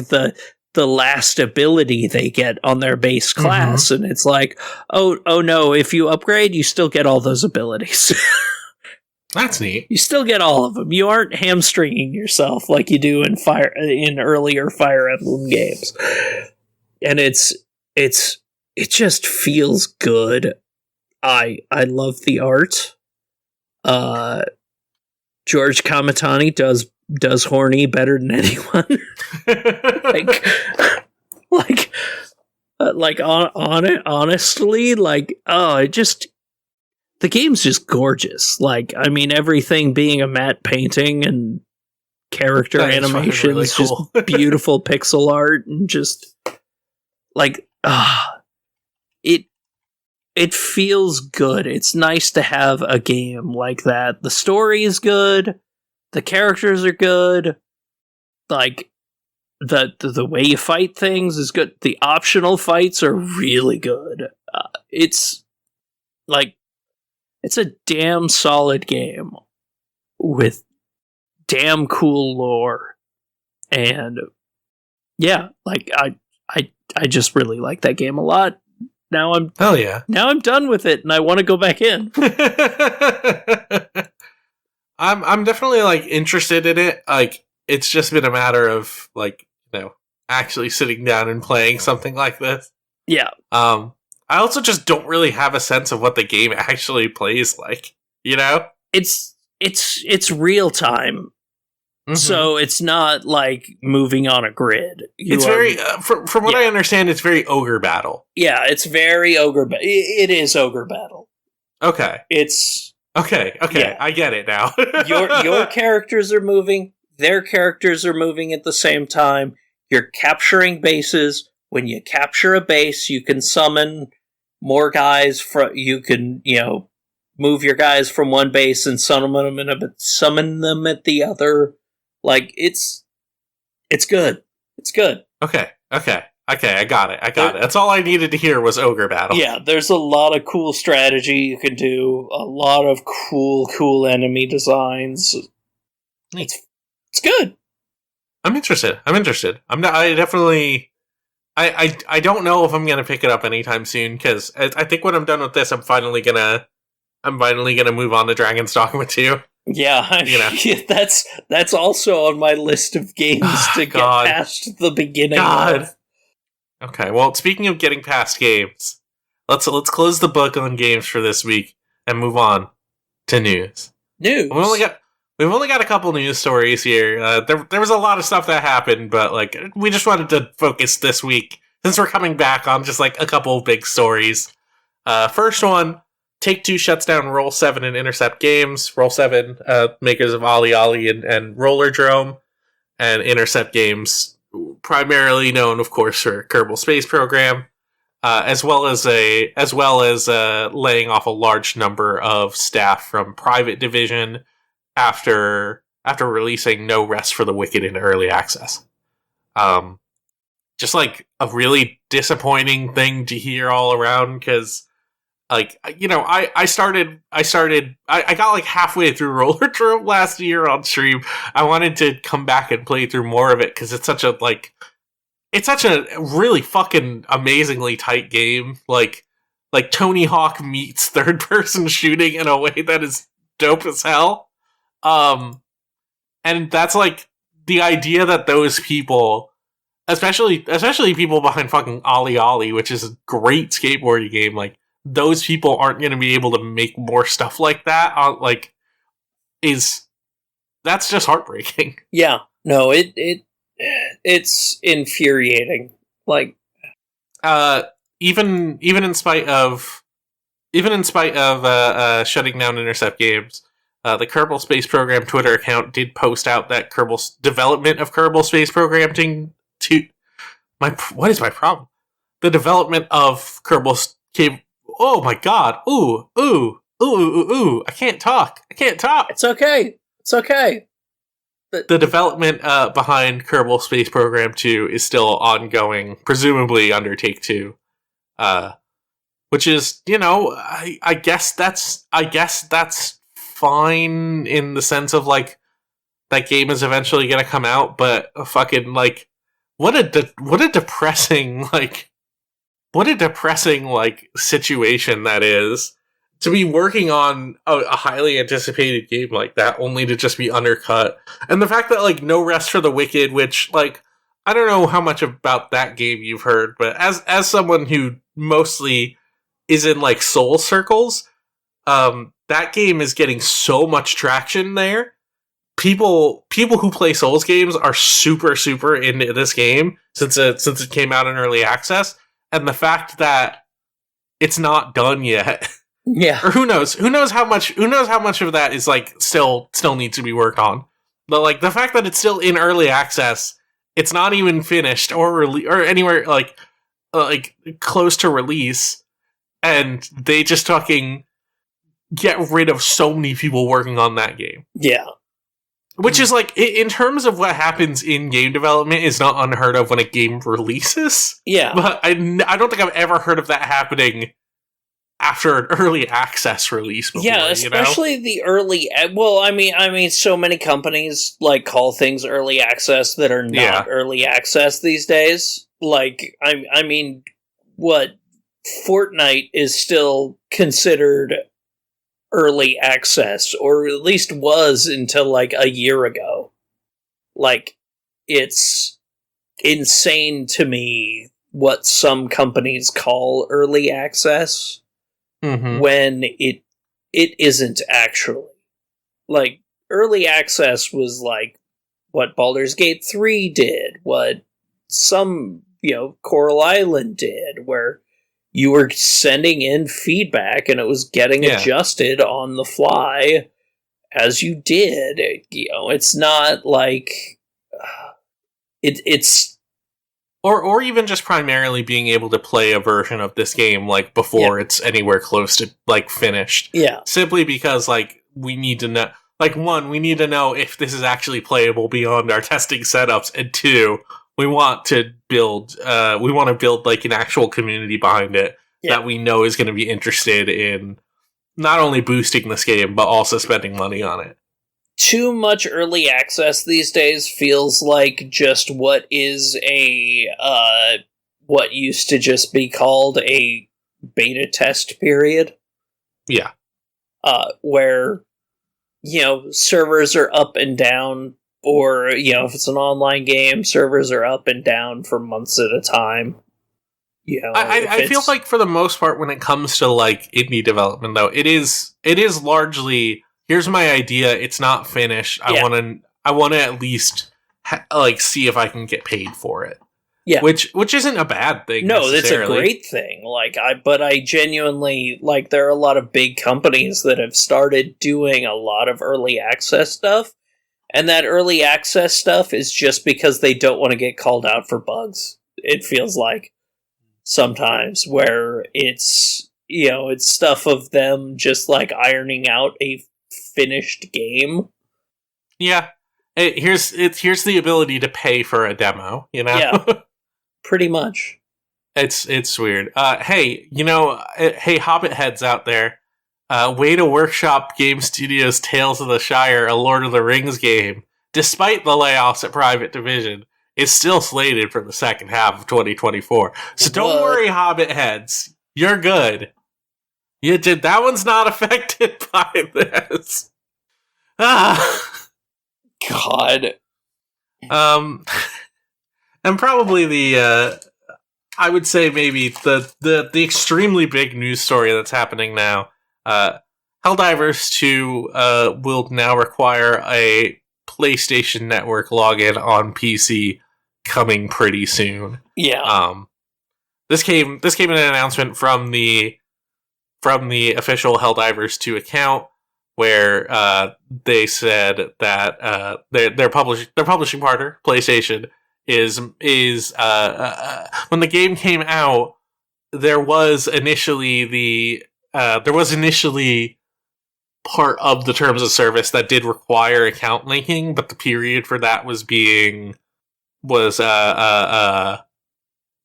Speaker 2: the last ability they get on their base class. And it's like, oh no, if you upgrade, you still get all those abilities.
Speaker 1: That's neat.
Speaker 2: You still get all of them. You aren't hamstringing yourself like you do in earlier Fire Emblem games. And it just feels good. I love the art. George Kamitani does horny better than anyone. Honestly, the game's just gorgeous. Like, I mean, everything being a matte painting and character animations, really cool. Just beautiful pixel art, and just like, it feels good. It's nice to have a game like that. The story is good. The characters are good. Like, the way you fight things is good. The optional fights are really good. It's a damn solid game with damn cool lore. And yeah, like I just really like that game a lot. Now I'm done with it, and I want to go back in.
Speaker 1: I'm definitely like interested in it. Like, it's just been a matter of like, you know, actually sitting down and playing something like this.
Speaker 2: Yeah.
Speaker 1: I also just don't really have a sense of what the game actually plays like. You know,
Speaker 2: it's real time. So it's not like moving on a grid.
Speaker 1: It's very, from what I understand, it's very ogre battle.
Speaker 2: Yeah, it's very ogre battle. It is ogre battle.
Speaker 1: Okay.
Speaker 2: It's...
Speaker 1: Okay, yeah. I get it now.
Speaker 2: Your characters are moving, their characters are moving at the same time. You're capturing bases. When you capture a base, you can summon more guys. You can, move your guys from one base and summon them at the other. Like, it's good. It's good.
Speaker 1: Okay, I got it. That's all I needed to hear was ogre battle.
Speaker 2: Yeah, there's a lot of cool strategy you can do, a lot of cool enemy designs. It's good.
Speaker 1: I'm interested. I don't know if I'm going to pick it up anytime soon, because I think when I'm done with this, I'm finally gonna move on to Dragon's Dogma 2.
Speaker 2: Yeah, that's also on my list of games to get past the beginning of.
Speaker 1: Okay, well, speaking of getting past games, let's close the book on games for this week and move on to news. We've only got a couple news stories here. There was a lot of stuff that happened, but like we just wanted to focus this week since we're coming back on just like a couple of big stories. First one. Take-Two shuts down Roll7 and Intercept Games. Roll7, makers of Ollie Ollie and Rollerdrome, and Intercept Games, primarily known, of course, for Kerbal Space Program, as well as laying off a large number of staff from Private Division after releasing No Rest for the Wicked in early access. Just like a really disappointing thing to hear all around, because. Like, I got like halfway through Rollerdrome last year on stream. I wanted to come back and play through more of it because it's such a really fucking amazingly tight game. Like Tony Hawk meets third person shooting in a way that is dope as hell. And that's like the idea that those people, especially people behind fucking Ollie Ollie, which is a great skateboarding game, like, those people aren't going to be able to make more stuff like that, that's just heartbreaking.
Speaker 2: Yeah, no, it's infuriating. Like,
Speaker 1: even in spite of shutting down Intercept Games, the Kerbal Space Program Twitter account did post out that Kerbal development of Kerbal Space Program what is my problem? The development of Kerbal oh my god! Ooh! I can't talk.
Speaker 2: it's okay. It's okay.
Speaker 1: The development behind Kerbal Space Program 2 is still ongoing, presumably under Take Two, which is, I guess that's fine in the sense of like that game is eventually going to come out, but fucking like what a depressing situation that is. To be working on a highly anticipated game like that, only to just be undercut. And the fact that, like, No Rest for the Wicked, which, like, I don't know how much about that game you've heard, but as someone who mostly is in, like, Soul circles, that game is getting so much traction there. People who play Souls games are super, super into this game since it came out in early access. And the fact that it's not done yet...
Speaker 2: Yeah.
Speaker 1: Or who knows how much of that is like still needs to be worked on. But like the fact that it's still in early access, it's not even finished or anywhere like close to release, and they just fucking get rid of so many people working on that game.
Speaker 2: Yeah.
Speaker 1: Which is like, in terms of what happens in game development, is not unheard of when a game releases.
Speaker 2: Yeah.
Speaker 1: But I don't think I've ever heard of that happening after an early access release before,
Speaker 2: yeah, especially the early... Well, I mean, so many companies, like, call things early access that are not early access these days. Like, I mean, what? Fortnite is still considered early access, or at least was until, like, a year ago. Like, it's insane to me what some companies call early access.
Speaker 1: Mm-hmm.
Speaker 2: When it isn't actually. Like, early access was like what Baldur's Gate 3 did, what some, Coral Island did, where you were sending in feedback and it was getting adjusted on the fly as you did. It's not like... It's...
Speaker 1: Or even just primarily being able to play a version of this game, like, before it's anywhere close to, like, finished.
Speaker 2: Yeah.
Speaker 1: Simply because, like, we need to know... Like, one, we need to know if this is actually playable beyond our testing setups, and two, we want to build, like, an actual community behind it that we know is going to be interested in not only boosting this game, but also spending money on it.
Speaker 2: Too much early access these days feels like just what is what used to just be called a beta test period.
Speaker 1: Yeah.
Speaker 2: Where, servers are up and down, or, if it's an online game, servers are up and down for months at a time.
Speaker 1: I feel like for the most part, when it comes to, like, indie development, though, it is largely... Here's my idea. It's not finished. I want to at least see if I can get paid for it.
Speaker 2: Yeah,
Speaker 1: which isn't a bad thing.
Speaker 2: No, it's a great thing. But I genuinely there are a lot of big companies that have started doing a lot of early access stuff, and that early access stuff is just because they don't want to get called out for bugs. It feels like sometimes where it's it's stuff of them just ironing out a finished game.
Speaker 1: Yeah, here's the ability to pay for a demo.
Speaker 2: Yeah, pretty much.
Speaker 1: It's weird. Hey, hey, Hobbit heads out there, way to workshop Game Studios' Tales of the Shire, a Lord of the Rings game, despite the layoffs at Private Division, is still slated for the second half of 2024. So don't worry, Hobbit heads, you're good. That one's not affected by this.
Speaker 2: God.
Speaker 1: And probably the I would say maybe the extremely big news story that's happening now. Helldivers 2 will now require a PlayStation Network login on PC coming pretty soon.
Speaker 2: Yeah.
Speaker 1: This came in an announcement from the official Helldivers 2 account, where they said that their publishing partner, PlayStation, is when the game came out, there was initially part of the terms of service that did require account linking, but the period for that was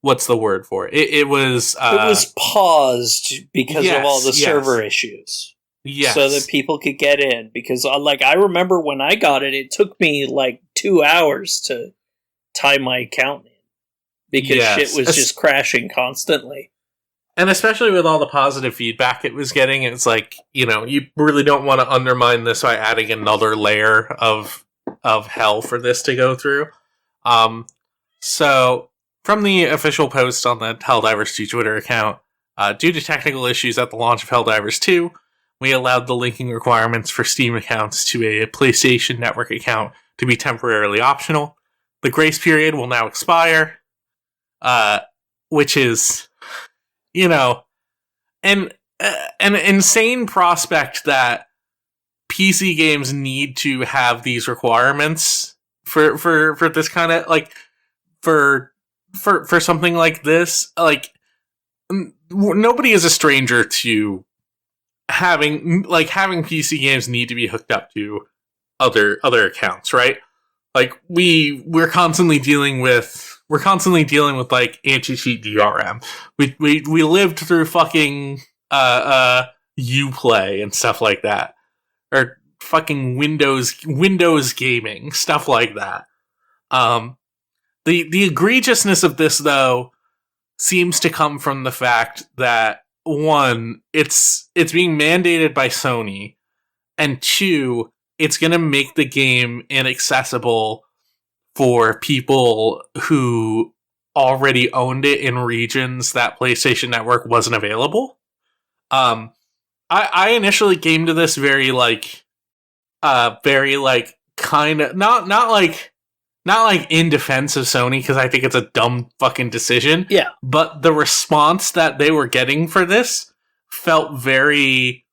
Speaker 1: what's the word for it? It was
Speaker 2: paused because of all the server issues.
Speaker 1: Yes.
Speaker 2: So that people could get in. Because, I remember when I got it, it took me, 2 hours to tie my account in. Because shit was just crashing constantly.
Speaker 1: And especially with all the positive feedback it was getting, it's you really don't want to undermine this by adding another layer of hell for this to go through. So, from the official post on the Helldivers 2 Twitter account, due to technical issues at the launch of Helldivers 2, we allowed the linking requirements for Steam accounts to a PlayStation Network account to be temporarily optional. The grace period will now expire, which is, an insane prospect that PC games need to have these requirements for this kind of, for something like this. Nobody is a stranger to having PC games need to be hooked up to other accounts, right? We're constantly dealing with anti-cheat DRM. We lived through fucking Uplay and stuff like that, or fucking Windows gaming, stuff like that. The egregiousness of this, though, seems to come from the fact that, one, it's being mandated by Sony, and two, it's going to make the game inaccessible for people who already owned it in regions that PlayStation Network wasn't available. I initially came to this very kind of not in defense of Sony, because I think it's a dumb fucking decision.
Speaker 2: Yeah.
Speaker 1: But the response that they were getting for this felt very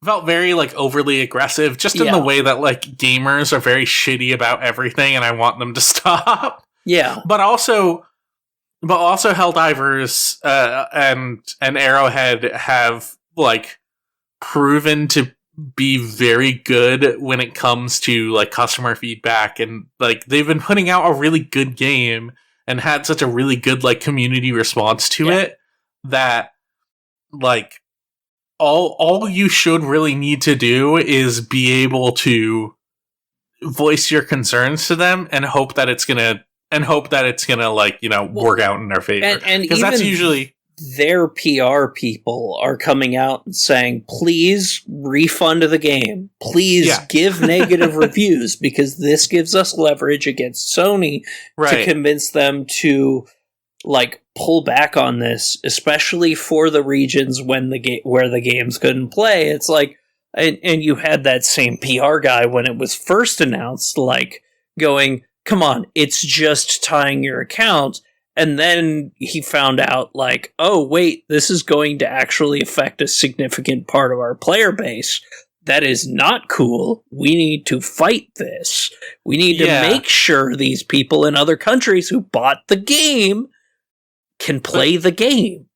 Speaker 1: overly aggressive, just in the way that gamers are very shitty about everything, and I want them to stop.
Speaker 2: Yeah.
Speaker 1: But also Helldivers and Arrowhead have proven to be very good when it comes to customer feedback, and they've been putting out a really good game and had such a really good community response to it that all you should really need to do is be able to voice your concerns to them and hope that it's gonna work out in their favor, because that's usually
Speaker 2: their PR people are coming out and saying, please refund the game. Please give negative reviews, because this gives us leverage against Sony to convince them to pull back on this, especially for the regions where the games couldn't play. It's and you had that same PR guy when it was first announced, going, come on, it's just tying your account. And then he found out, oh, wait, this is going to actually affect a significant part of our player base. That is not cool. We need to fight this. We need to make sure these people in other countries who bought the game can play the game.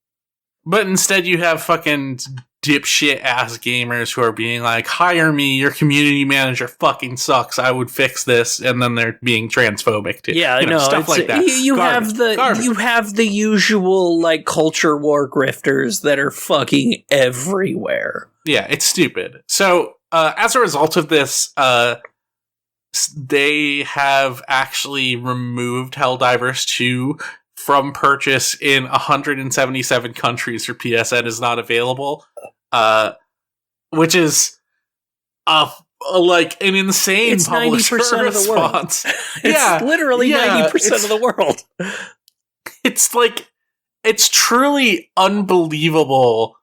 Speaker 1: But instead you have fucking dipshit ass gamers who are being hire me, your community manager fucking sucks, I would fix this, and then they're being transphobic too.
Speaker 2: Yeah, I know.
Speaker 1: Stuff like that.
Speaker 2: You have the usual culture war grifters that are fucking everywhere.
Speaker 1: Yeah, it's stupid. So as a result of this, they have actually removed Helldivers 2 from purchase in 177 countries for PSN is not available, which is an insane
Speaker 2: it's
Speaker 1: publisher
Speaker 2: 90%
Speaker 1: response.
Speaker 2: Of the world. It's literally 90% of the world.
Speaker 1: It's it's truly unbelievable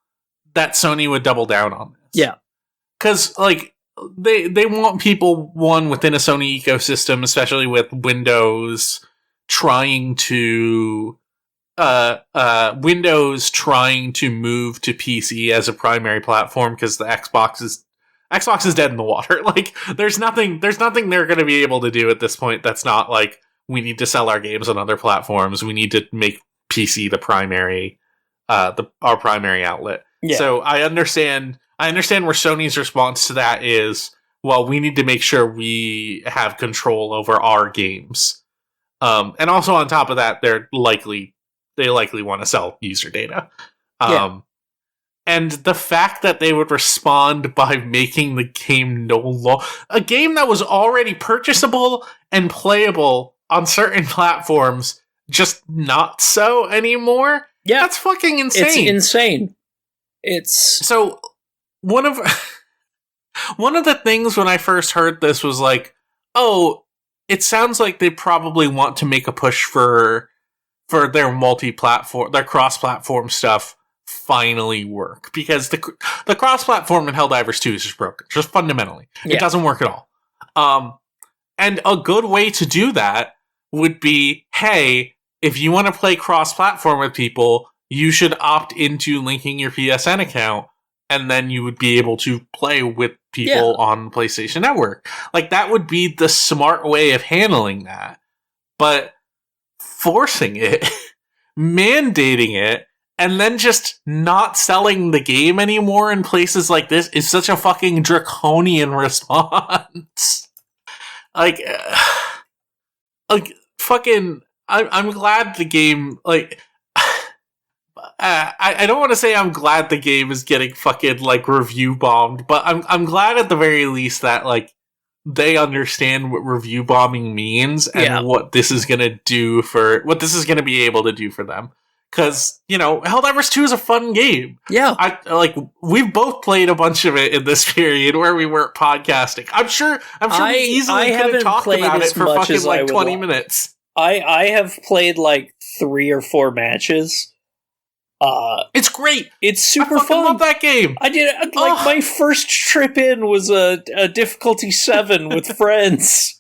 Speaker 1: that Sony would double down on this.
Speaker 2: Yeah.
Speaker 1: Because, like, they want people, one, within a Sony ecosystem, especially with Windows trying to move to PC as a primary platform, because the Xbox is dead in the water. Like, there's nothing they're going to be able to do at this point that's not like, we need to sell our games on other platforms. We need to make PC the primary, our primary outlet. Yeah. So I understand where Sony's response to that is, well, we need to make sure we have control over our games. And also on top of that, they likely want to sell user data. And the fact that they would respond by making the game a game that was already purchasable and playable on certain platforms, just not so anymore.
Speaker 2: Yeah,
Speaker 1: that's fucking insane.
Speaker 2: It's insane.
Speaker 1: So one of the things when I first heard this was like, oh, it sounds like they probably want to make a push for their multi-platform, their cross-platform stuff finally work, because the cross-platform in Helldivers 2 is just broken, just fundamentally. It doesn't work at all. And a good way to do that would be, hey, if you want to play cross-platform with people, you should opt into linking your PSN account, and then you would be able to play with people on the PlayStation Network. Like, that would be the smart way of handling that. But forcing it, mandating it, and then just not selling the game anymore in places like this is such a fucking draconian response. Like fucking, I'm glad the game, like, I don't want to say I'm glad the game is getting fucking, like, review bombed, but I'm glad at the very least that, like, they understand what review bombing means and what this is going to do what this is going to be able to do for them. Because, you know, Helldivers 2 is a fun game.
Speaker 2: Yeah.
Speaker 1: We've both played a bunch of it in this period where we weren't podcasting. I'm sure we easily could have talked about it for fucking, like, 20 minutes.
Speaker 2: I have played, like, 3 or 4 matches.
Speaker 1: It's great.
Speaker 2: It's super fun.
Speaker 1: I love that game.
Speaker 2: I did, like, my first trip in was a difficulty 7 with friends.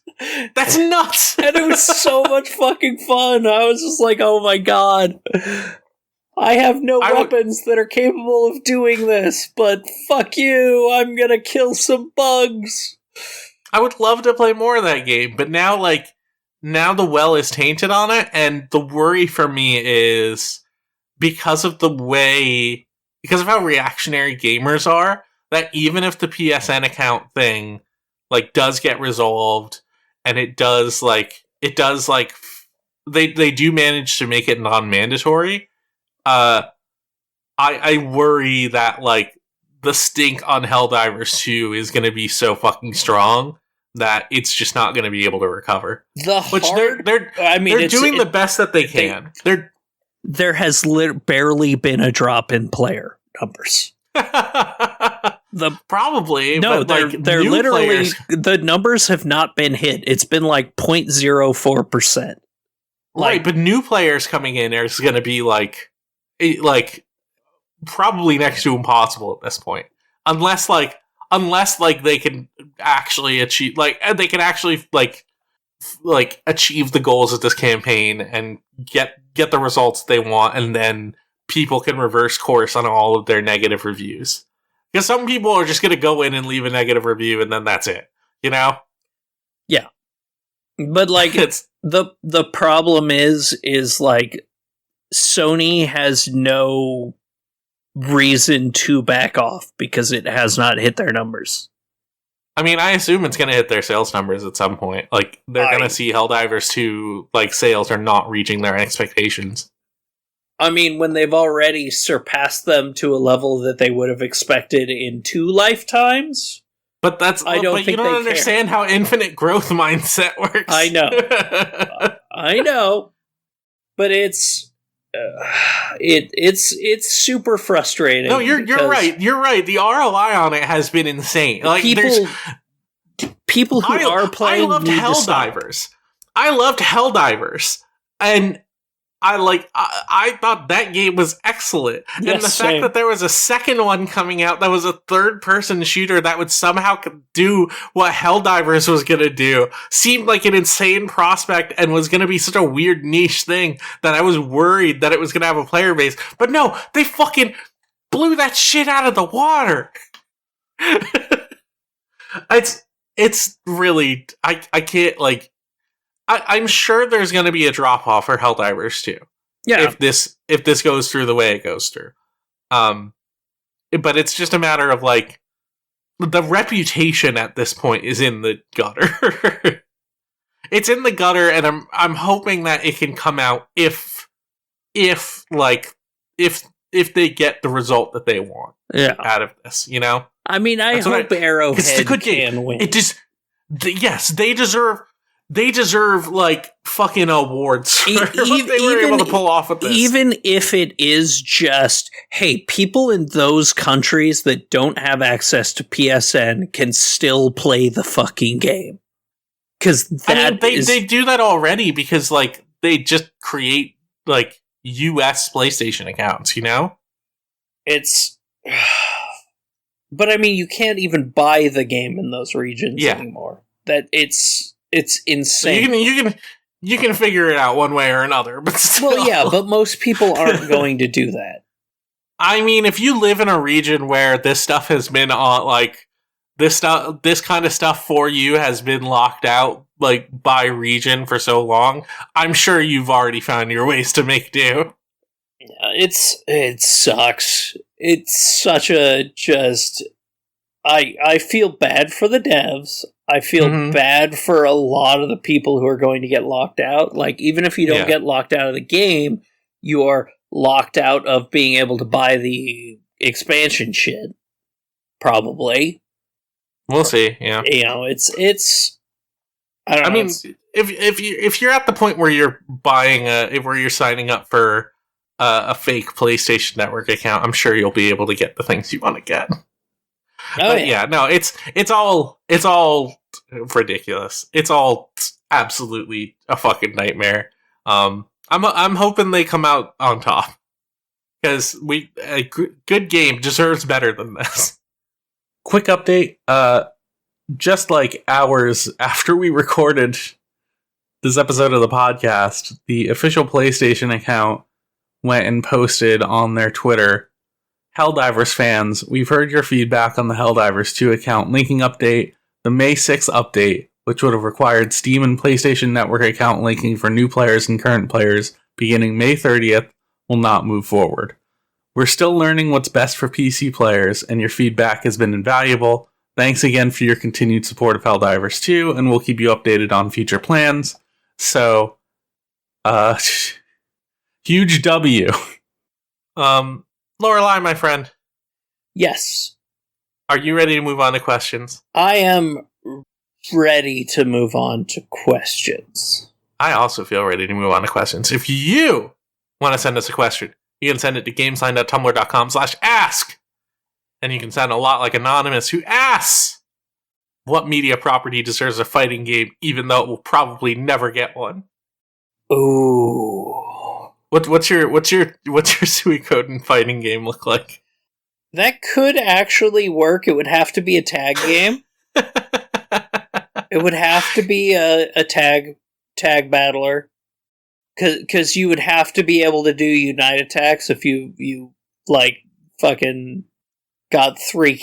Speaker 1: That's nuts.
Speaker 2: And it was so much fucking fun. I was just like, oh my god. I have no weapons that are capable of doing this, but fuck you, I'm gonna kill some bugs.
Speaker 1: I would love to play more of that game, but now the well is tainted on it, and the worry for me is because of how reactionary gamers are, that even if the PSN account thing, like, does get resolved, and they do manage to make it non-mandatory, I worry that, like, the stink on Helldivers 2 is going to be so fucking strong that it's just not going to be able to recover. They're doing the best that they can.
Speaker 2: There has barely been a drop in player numbers.
Speaker 1: Probably.
Speaker 2: No,
Speaker 1: but
Speaker 2: they're literally, the numbers have not been hit. It's been like 0.04%.
Speaker 1: Right, but new players coming in is going to be like probably next to impossible at this point. Unless they can actually achieve, achieve the goals of this campaign and get the results they want, and then people can reverse course on all of their negative reviews. Because some people are just going to go in and leave a negative review, and then that's it. You know?
Speaker 2: Yeah. But, like, the problem is, like, Sony has no reason to back off because it has not hit their numbers.
Speaker 1: I mean, I assume it's going to hit their sales numbers at some point. Like, they're going to see Helldivers 2, like, sales are not reaching their expectations.
Speaker 2: I mean, when they've already surpassed them to a level that they would have expected in 2 lifetimes.
Speaker 1: But you don't understand how infinite growth mindset works.
Speaker 2: I know. I know. But it's super frustrating.
Speaker 1: No, you're right. You're right. The ROI on it has been insane. Like,
Speaker 2: people who are playing.
Speaker 1: I loved Helldivers. And I thought that game was excellent.
Speaker 2: Yes,
Speaker 1: and the
Speaker 2: same.
Speaker 1: fact that there was a second one coming out that was a third-person shooter that would somehow do what Helldivers was going to do seemed like an insane prospect and was going to be such a weird niche thing that I was worried that it was going to have a player base. But no, they fucking blew that shit out of the water. It's really, I can't, like, I'm sure there's going to be a drop off for Helldivers too.
Speaker 2: Yeah.
Speaker 1: If this goes through the way it goes through. But it's just a matter of, like, the reputation at this point is in the gutter. It's in the gutter, and I'm hoping that it can come out if they get the result that they want out of this, you know?
Speaker 2: I mean, I hope Arrowhead can win.
Speaker 1: Yes, they deserve, like, fucking awards for what they were able to pull off with this.
Speaker 2: Even if it is just, hey, people in those countries that don't have access to PSN can still play the fucking game. Because
Speaker 1: they do that already because, like, they just create, like, US PlayStation accounts, you know?
Speaker 2: But I mean, you can't even buy the game in those regions anymore. That it's insane.
Speaker 1: So you can figure it out one way or another, but still.
Speaker 2: Well, yeah, but most people aren't going to do that.
Speaker 1: I mean, if you live in a region where this stuff has been on, like, this kind of stuff for you has been locked out, like, by region for so long, I'm sure you've already found your ways to make do.
Speaker 2: It sucks. It's such a just. I feel bad for the devs. I feel bad for a lot of the people who are going to get locked out. Like, even if you don't get locked out of the game, you are locked out of being able to buy the expansion shit. Probably.
Speaker 1: We'll see. Yeah.
Speaker 2: You know, it's. I don't know.
Speaker 1: I mean, if you're at the point where you're buying where you're signing up for a fake PlayStation Network account, I'm sure you'll be able to get the things you want to get. No, it's all ridiculous. It's all absolutely a fucking nightmare. I'm hoping they come out on top because a good game deserves better than this. Quick update. Just like hours after we recorded this episode of the podcast, the official PlayStation account went and posted on their Twitter, Helldivers fans, we've heard your feedback on the Helldivers 2 account linking update. The May 6th update, which would have required Steam and PlayStation Network account linking for new players and current players beginning May 30th, will not move forward. We're still learning what's best for PC players, and your feedback has been invaluable. Thanks again for your continued support of Helldivers 2, and we'll keep you updated on future plans. So, huge W. Lorelai, my friend.
Speaker 2: Yes.
Speaker 1: Are you ready to move on to questions?
Speaker 2: I am ready to move on to questions.
Speaker 1: I also feel ready to move on to questions. If you want to send us a question, you can send it to gamesline.tumblr.com/ask. And you can sound a lot like Anonymous, who asks, what media property deserves a fighting game, even though it will probably never get one?
Speaker 2: Ooh.
Speaker 1: What's your Suikoden fighting game look like?
Speaker 2: That could actually work. It would have to be a tag game. It would have to be a tag battler. Because you would have to be able to do unite attacks if you like fucking got three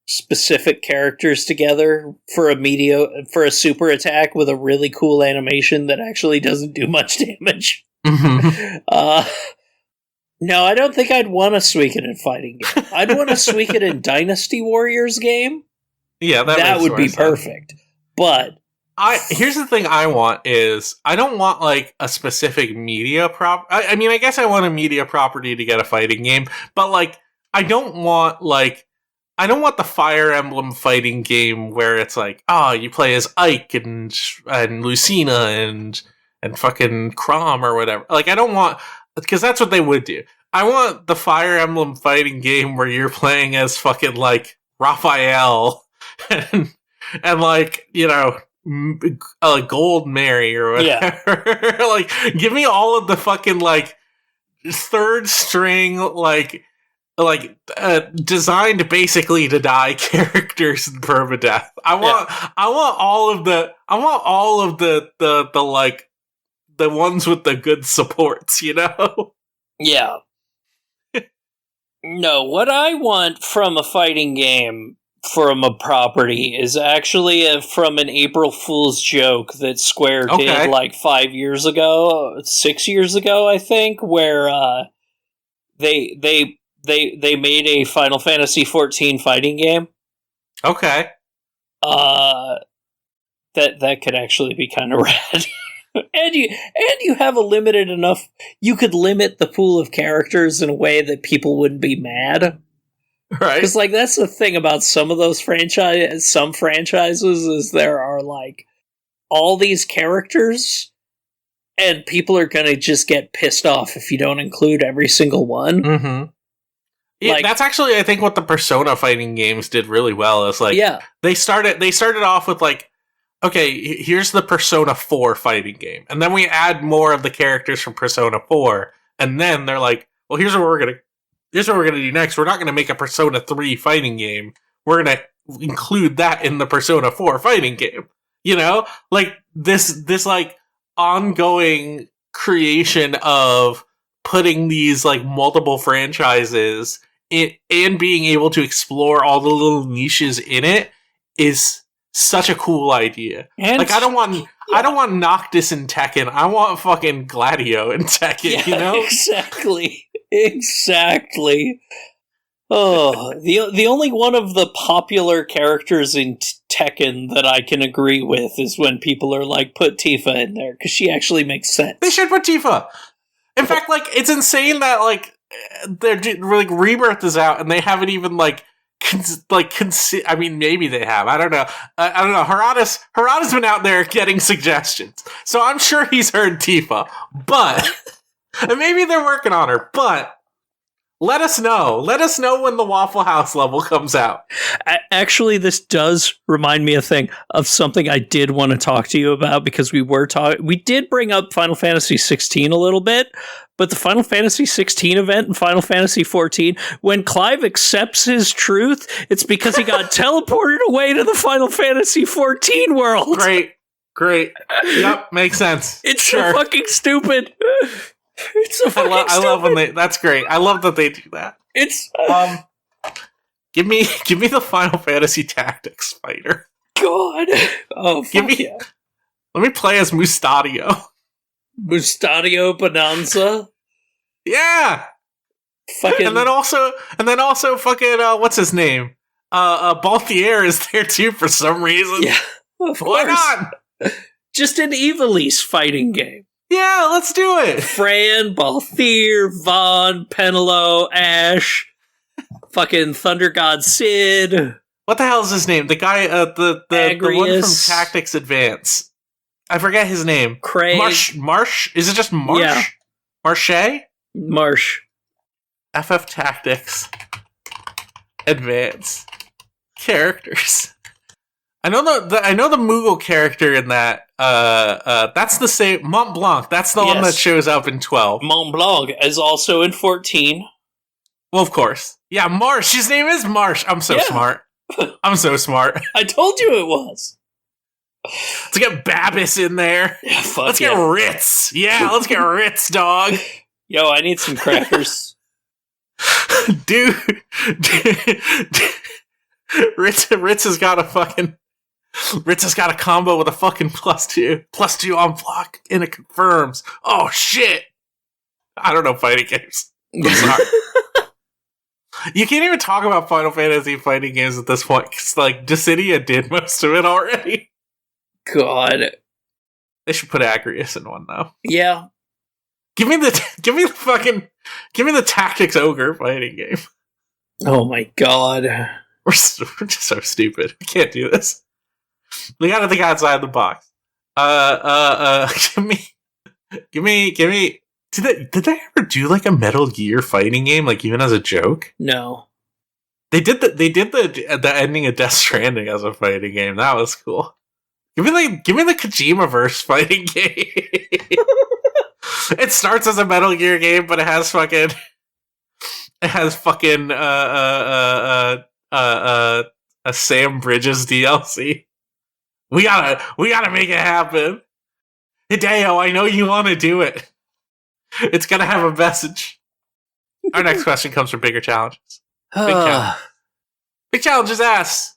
Speaker 2: specific characters together for a super attack with a really cool animation that actually doesn't do much damage. No, I don't think I'd want a Suikoden fighting game. I'd want a Suikoden Dynasty Warriors game.
Speaker 1: Yeah,
Speaker 2: that would be perfect. But
Speaker 1: here's the thing I want is I don't want like a specific media I mean, I guess I want a media property to get a fighting game, but like I don't want the Fire Emblem fighting game where it's like, you play as Ike and Lucina and fucking Crom or whatever. Like, I don't want, because that's what they would do. I want the Fire Emblem fighting game where you're playing as fucking like Raphael and like, you know, Gold Mary or whatever. Yeah. Like, give me all of the fucking, like, third string, designed basically to die characters in permadeath. I want all of the like, the ones with the good supports, you know?
Speaker 2: Yeah. No, what I want from a fighting game, from a property, is actually from an April Fool's joke that Square did like 6 years ago, I think, where they made a Final Fantasy XIV fighting game.
Speaker 1: Okay.
Speaker 2: That could actually be kind of rad. And you have a limited enough. You could limit the pool of characters in a way that people wouldn't be mad,
Speaker 1: right?
Speaker 2: Because like that's the thing about some of those franchises is there are like all these characters, and people are gonna just get pissed off if you don't include every single one.
Speaker 1: Mm-hmm. Yeah, like, that's actually, I think, what the Persona fighting games did really well. Is like, they started off with like, okay, here's the Persona 4 fighting game. And then we add more of the characters from Persona 4. And then they're like, well, here's what we're gonna do next. We're not gonna make a Persona 3 fighting game. We're gonna include that in the Persona 4 fighting game. You know? Like, this like, ongoing creation of putting these, like, multiple franchises in, and being able to explore all the little niches in it is such a cool idea. And like, I don't want Noctis in Tekken. I want fucking Gladio in Tekken, you know?
Speaker 2: Exactly. Oh, the only one of the popular characters in Tekken that I can agree with is when people are like, put Tifa in there, because she actually makes sense.
Speaker 1: They should put Tifa. In fact, like, it's insane that, like, like, Rebirth is out, and they haven't even, like, I mean, maybe they have. I don't know. I don't know. Harada's been out there getting suggestions, so I'm sure he's heard Tifa. But and maybe they're working on her. But let us know. Let us know when the Waffle House level comes out.
Speaker 2: Actually, this does remind me of something I did want to talk to you about, because we did bring up Final Fantasy 16 a little bit, but the Final Fantasy 16 event in Final Fantasy 14, when Clive accepts his truth, it's because he got teleported away to the Final Fantasy 14 world.
Speaker 1: Great. Yep, makes sense.
Speaker 2: It's so fucking stupid. It's so fucking stupid.
Speaker 1: I love when that's great. I love that they do that.
Speaker 2: It's
Speaker 1: give me the Final Fantasy Tactics fighter.
Speaker 2: God. Oh, fuck yeah.
Speaker 1: Let me play as Mustadio.
Speaker 2: Mustadio Bonanza?
Speaker 1: Yeah.
Speaker 2: Fucking.
Speaker 1: And then also fucking what's his name? Balthier is there too for some reason.
Speaker 2: Yeah.
Speaker 1: Why not?
Speaker 2: Just an Ivalice fighting game.
Speaker 1: Yeah, let's do it.
Speaker 2: Fran, Balthier, Vaughn, Penelo, Ash, fucking Thunder God Sid.
Speaker 1: What the hell is his name? The guy, the one from Tactics Advance. I forget his name.
Speaker 2: Craig.
Speaker 1: Marsh? Is it just Marsh?
Speaker 2: Yeah.
Speaker 1: Marche?
Speaker 2: Marsh.
Speaker 1: FF Tactics Advance characters. I know the Moogle character in that. That's the same Mont Blanc. That's the one that shows up in 12.
Speaker 2: Mont Blanc is also in 14.
Speaker 1: Well, of course. Yeah, Marsh. His name is Marsh. I'm so smart. I'm so smart.
Speaker 2: I told you it was.
Speaker 1: Let's get Babis in there.
Speaker 2: Yeah,
Speaker 1: let's get Ritz. Yeah, let's get Ritz, dog.
Speaker 2: Yo, I need some crackers.
Speaker 1: Dude. Ritz has got a combo with a fucking +2 on block, and it confirms. Oh shit! I don't know fighting games. I'm sorry. You can't even talk about Final Fantasy fighting games at this point, because like Dissidia did most of it already.
Speaker 2: God,
Speaker 1: they should put Agrius in one though.
Speaker 2: Yeah,
Speaker 1: give me the Tactics Ogre fighting game.
Speaker 2: Oh my god.
Speaker 1: We're just so stupid. We can't do this. We gotta think outside the box. Give me. Did they ever do like a Metal Gear fighting game, like even as a joke?
Speaker 2: No.
Speaker 1: They did the ending of Death Stranding as a fighting game. That was cool. Give me the Kojima-verse fighting game. It starts as a Metal Gear game, but it has fucking a Sam Bridges DLC. We gotta make it happen. Hideo, I know you want to do it. It's gonna have a message. Our next question comes from Bigger Challenges. Big Challenges asks,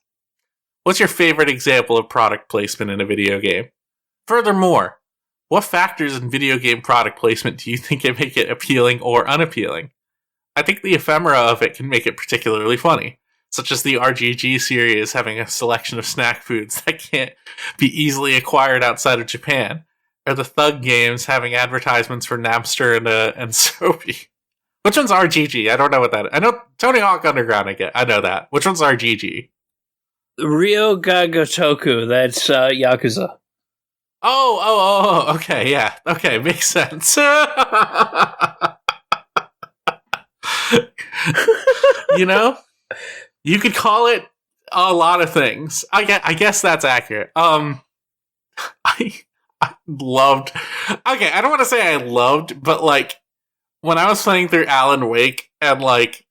Speaker 1: what's your favorite example of product placement in a video game? Furthermore, what factors in video game product placement do you think can make it appealing or unappealing? I think the ephemera of it can make it particularly funny, such as the RGG series having a selection of snack foods that can't be easily acquired outside of Japan, or the Thug games having advertisements for Napster and Soapy. Which one's RGG? I don't know what that is. I know Tony Hawk Underground, I know that. Which one's RGG?
Speaker 2: Ryo ga Gotoku, that's Yakuza.
Speaker 1: Oh, okay, yeah. Okay, makes sense. You know? You could call it a lot of things. I guess that's accurate. I loved... Okay, I don't want to say I loved, but, like, when I was playing through Alan Wake, and, like,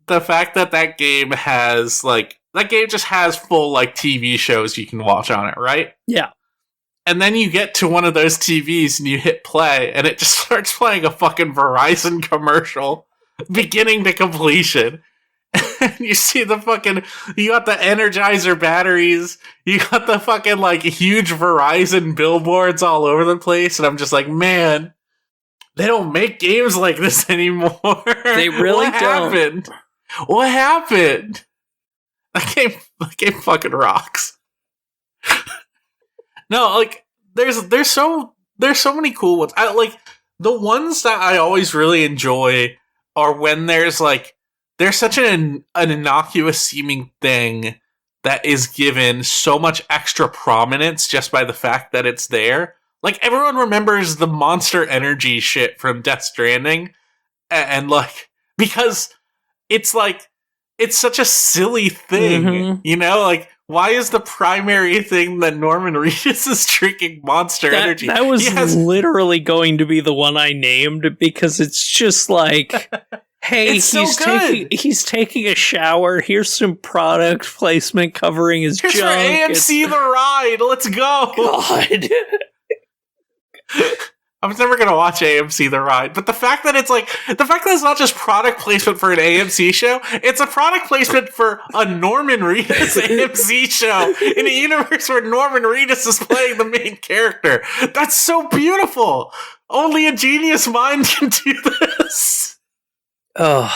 Speaker 1: the fact that game has, like... That game just has full, like, TV shows you can watch on it, right?
Speaker 2: Yeah.
Speaker 1: And then you get to one of those TVs and you hit play, and it just starts playing a fucking Verizon commercial, beginning to completion. And you see the fucking, you got the Energizer batteries, you got the fucking, like, huge Verizon billboards all over the place, and I'm just like, man, they don't make games like this anymore.
Speaker 2: They really
Speaker 1: don't. What happened? That game fucking rocks. No, like, there's so many cool ones. I like the ones that I always really enjoy are when there's such an innocuous seeming thing that is given so much extra prominence just by the fact that it's there. Like, everyone remembers the Monster Energy shit from Death Stranding, and like, because it's like, it's such a silly thing, you know? Like, why is the primary thing that Norman Reedus is drinking Monster Energy?
Speaker 2: That was literally going to be the one I named, because it's just like, hey, he's taking a shower. Here's some product placement covering his junk.
Speaker 1: Here's for AMC the ride. Let's go.
Speaker 2: God.
Speaker 1: I was never going to watch AMC The Ride, but the fact that it's not just product placement for an AMC show, it's a product placement for a Norman Reedus AMC show in a universe where Norman Reedus is playing the main character. That's so beautiful! Only a genius mind can do this!
Speaker 2: Oh.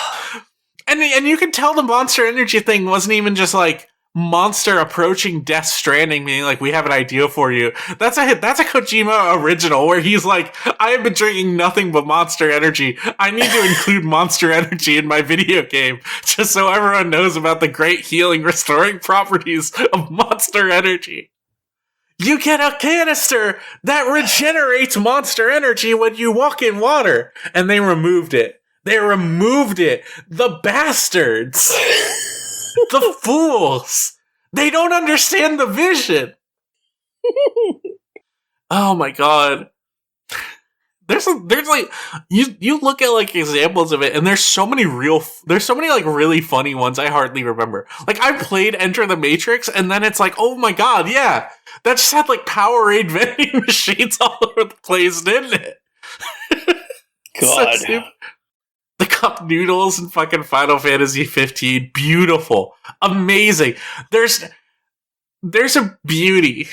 Speaker 1: And you can tell the Monster Energy thing wasn't even just like, Monster approaching Death Stranding, meaning like, we have an idea for you. That's a Kojima original where he's like, I have been drinking nothing but Monster Energy. I need to include Monster Energy in my video game just so everyone knows about the great healing, restoring properties of Monster Energy. You get a canister that regenerates Monster Energy when you walk in water. And they removed it. The bastards. The fools! They don't understand the vision! Oh my god. There's like, you look at like examples of it, and there's so many like really funny ones I hardly remember. Like, I played Enter the Matrix, and then it's like, oh my god, yeah, that just had like Powerade vending machines all over the place, didn't it?
Speaker 2: God.
Speaker 1: So the cup noodles in fucking Final Fantasy 15, beautiful, amazing. There's a beauty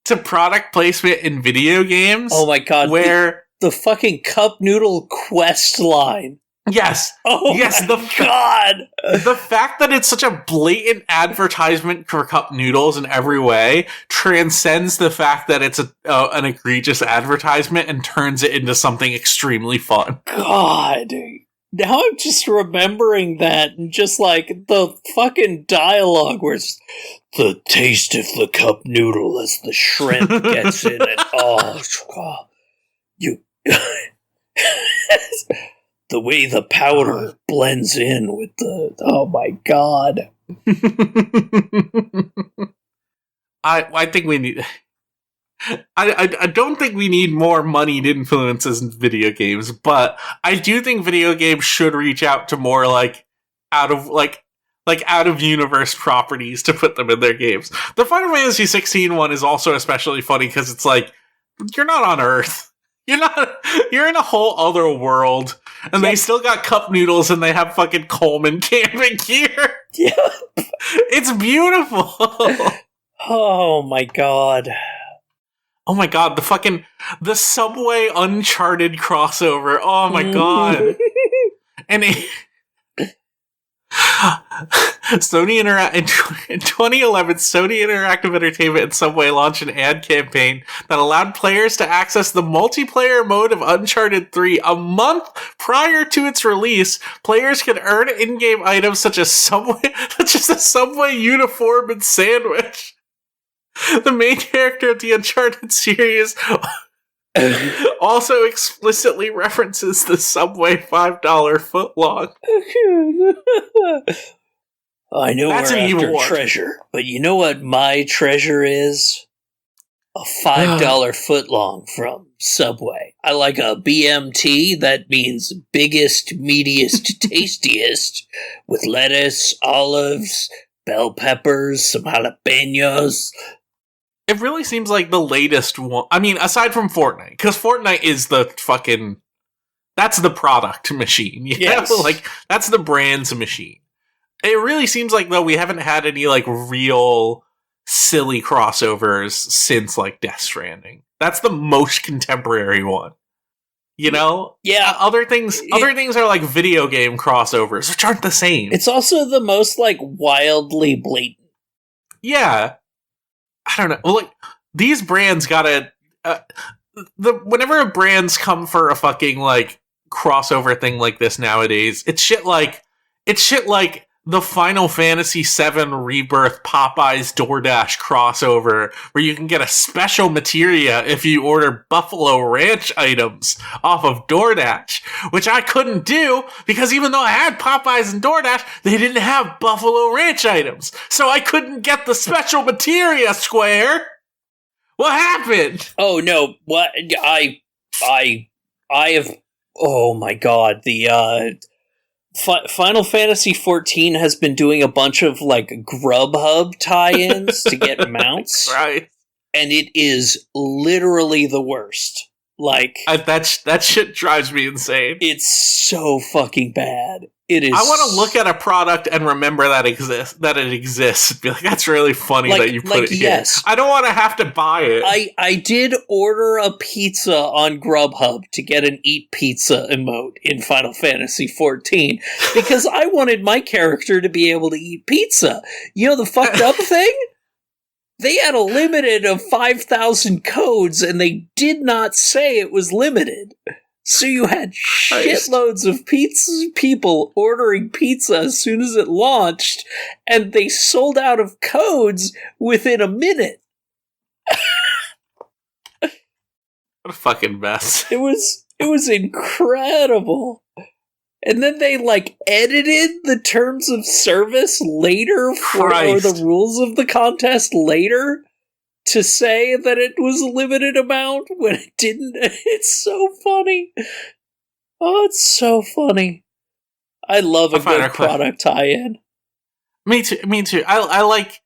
Speaker 1: to product placement in video games.
Speaker 2: Oh my god, where the fucking cup noodle quest line.
Speaker 1: Yes.
Speaker 2: Oh
Speaker 1: yes,
Speaker 2: my god.
Speaker 1: The fact that it's such a blatant advertisement for cup noodles in every way transcends the fact that it's an egregious advertisement and turns it into something extremely fun.
Speaker 2: God. Now I'm just remembering that, and just like the fucking dialogue where it's the taste of the cup noodle as the shrimp gets in it. Oh, you. The way the powder blends in with the. Oh my god.
Speaker 1: I think we need. I don't think we need more moneyed influences in video games, but I do think video games should reach out to more out of universe properties to put them in their games. The Final Fantasy 16 one is also especially funny because it's like, you're not on Earth. You're in a whole other world, and they still got cup noodles and they have fucking Coleman camping gear.
Speaker 2: Yeah.
Speaker 1: It's beautiful.
Speaker 2: Oh my god.
Speaker 1: Oh my god, the Subway Uncharted crossover. Oh my god. And in 2011, Sony Interactive Entertainment and Subway launched an ad campaign that allowed players to access the multiplayer mode of Uncharted 3 a month prior to its release. Players could earn in-game items such as a Subway uniform and sandwich. The main character of the Uncharted series also explicitly references the Subway $5 footlong.
Speaker 2: I know
Speaker 1: That's
Speaker 2: we're
Speaker 1: an evil
Speaker 2: after
Speaker 1: one.
Speaker 2: treasure, but you know what my treasure is? A $5 footlong from Subway. I like a BMT, that means biggest, meatiest, tastiest, with lettuce, olives, bell peppers, some jalapenos.
Speaker 1: It really seems like the latest one. I mean, aside from Fortnite, because Fortnite is the fucking... That's the product machine. You know? Like, that's the brand's machine. It really seems like, though, we haven't had any, real silly crossovers since, Death Stranding. That's the most contemporary one. You know?
Speaker 2: Yeah.
Speaker 1: Other things are, video game crossovers, which aren't the same.
Speaker 2: It's also the most, wildly blatant.
Speaker 1: Yeah. I don't know. Well, these brands gotta... whenever brands come for a fucking, crossover thing like this nowadays, it's shit like the Final Fantasy VII Rebirth Popeyes DoorDash crossover, where you can get a special materia if you order Buffalo Ranch items off of DoorDash, which I couldn't do because even though I had Popeyes and DoorDash, they didn't have Buffalo Ranch items, so I couldn't get the special materia, Square. What happened?
Speaker 2: Oh no! What I have? Oh my god! The Final Fantasy XIV has been doing a bunch of Grubhub tie-ins to get mounts,
Speaker 1: right?
Speaker 2: And it is literally the worst.
Speaker 1: That shit drives me insane.
Speaker 2: It's so fucking bad. It is.
Speaker 1: I want to look at a product and remember that it exists. Be like, that's really funny that you put it here. I don't want to have to buy it.
Speaker 2: I did order a pizza on Grubhub to get an Eat Pizza emote in Final Fantasy XIV because I wanted my character to be able to eat pizza. You know the fucked up thing? They had a limited of 5,000 codes and they did not say it was limited. So you had shitloads of people ordering pizza as soon as it launched, and they sold out of codes within a minute.
Speaker 1: What a fucking mess.
Speaker 2: It was incredible. And then they edited the terms of service later or the rules of the contest later to say that it was a limited amount when it didn't. It's so funny. Oh, it's so funny. I love a good product tie-in.
Speaker 1: Me too. I like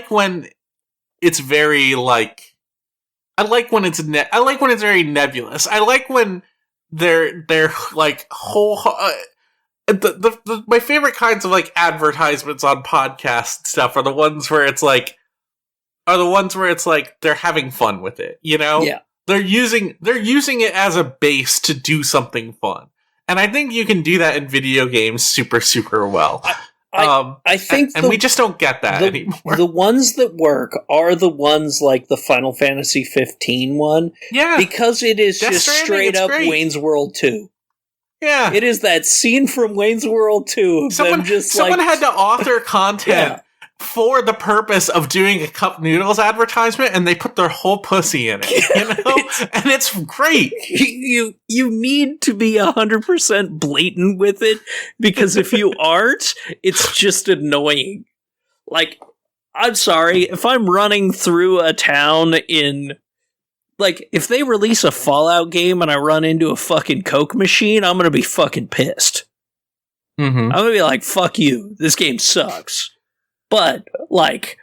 Speaker 1: when it's very I like when it's very nebulous. I like when they're whole. My favorite kinds of advertisements on podcasts and stuff are the ones where it's they're having fun with it, you know?
Speaker 2: Yeah.
Speaker 1: They're using it as a base to do something fun. And I think you can do that in video games super, super well.
Speaker 2: I think
Speaker 1: and we just don't get that anymore.
Speaker 2: The ones that work are the ones like the Final Fantasy 15 one.
Speaker 1: Yeah.
Speaker 2: Because it is just straight up
Speaker 1: great.
Speaker 2: Wayne's World 2.
Speaker 1: Yeah.
Speaker 2: It is that scene from Wayne's World 2 of
Speaker 1: someone had to author content for the purpose of doing a cup noodles advertisement, and they put their whole pussy in it, you know? And it's great.
Speaker 2: You need to be 100% blatant with it, because if you aren't, it's just annoying. I'm sorry, if I'm running through a town in... Like, if they release a Fallout game and I run into a fucking Coke machine, I'm gonna be fucking pissed.
Speaker 1: Mm-hmm.
Speaker 2: I'm gonna be like, fuck you, this game sucks. But, like,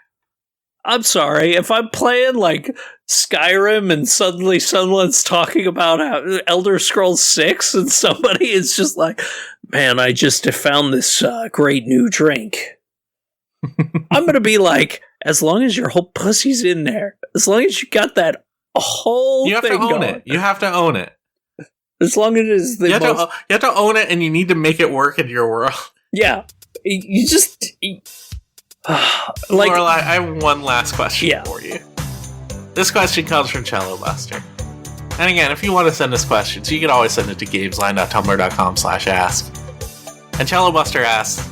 Speaker 2: I'm sorry, if I'm playing, like, Skyrim and suddenly someone's talking about Elder Scrolls 6 and somebody is just like, man, I just found this great new drink. I'm gonna be like, as long as your whole pussy's in there, as long as you got that whole
Speaker 1: you have
Speaker 2: thing
Speaker 1: to own
Speaker 2: going,
Speaker 1: it. You have to own it.
Speaker 2: as long as it is the
Speaker 1: you have to own it, and you need to make it work in your world.
Speaker 2: Yeah, you just
Speaker 1: like. Lorelai, I have one last question for you. This question comes from Cello Buster. And again, if you want to send us questions, you can always send it to gamesline.tumblr.com/ask. And Cello Buster asks,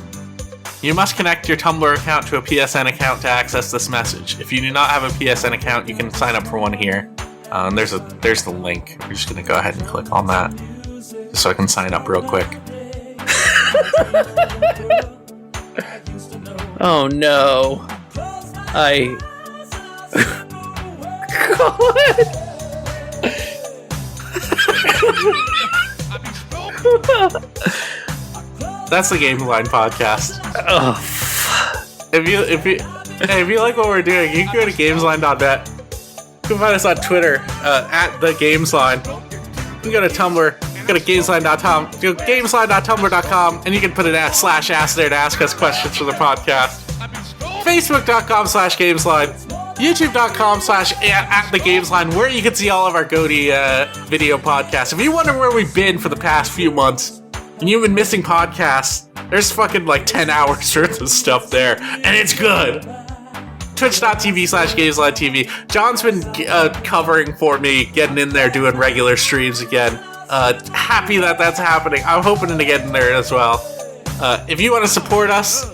Speaker 1: you must connect your Tumblr account to a PSN account to access this message. If you do not have a PSN account, you can sign up for one here. And there's the link. We're just going to go ahead and click on that just so I can sign up real quick.
Speaker 2: Oh no. God.
Speaker 1: That's the Gamesline podcast.
Speaker 2: Oh.
Speaker 1: If you like what we're doing, you can go to gamesline.net. You can find us on Twitter at the Gamesline. You can go to Tumblr. Go to gamesline.com. Go to gamesline.tumblr.com, and you can put an /ask there to ask us questions for the podcast. Facebook.com/Gamesline. YouTube.com/@theGamesline, where you can see all of our GOTY video podcasts. If you wonder where we've been for the past few months, and you've been missing podcasts, there's fucking like 10 hours worth of stuff there, and it's good. Twitch.tv/GameslineTV. John's been covering for me, getting in there, doing regular streams again. Happy that that's happening. I'm hoping to get in there as well. If you want to support us,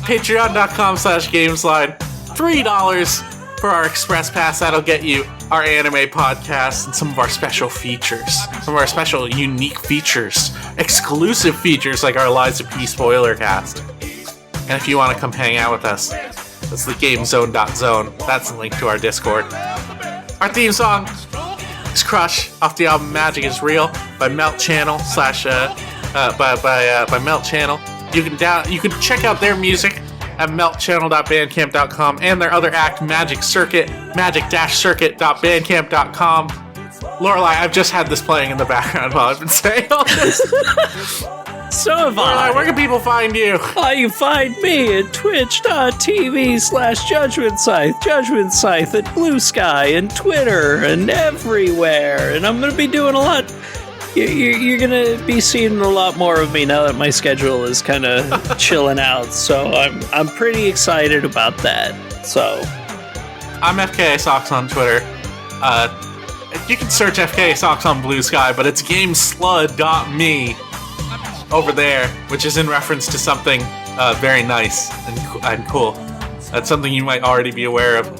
Speaker 1: patreon.com/Gamesline. $3 for our Express Pass. That'll get you our anime podcast and some of our special features. Some of our special unique features. Exclusive features like our Lies of P spoiler cast. And if you want to come hang out with us, that's the GameZone.zone. That's the link to our Discord. Our theme song is Crush off the album Magic is Real by Melt Channel by Melt Channel. You can check out their music at meltchannel.bandcamp.com and their other act, Magic Circuit, magic-circuit.bandcamp.com. Lorelai, I've just had this playing in the background while I've been saying all this.
Speaker 2: So have
Speaker 1: Lorelai, where can people find you?
Speaker 2: You find me at twitch.tv/Judgment Scythe at Blue Sky and Twitter and everywhere. And I'm going to be doing a lot. You're going to be seeing a lot more of me now that my schedule is kind of chilling out. So I'm pretty excited about that. So
Speaker 1: I'm FKA Socks on Twitter. You can search FKA Socks on Blue Sky, but it's gameslud.me over there, which is in reference to something very nice and cool. That's something you might already be aware of.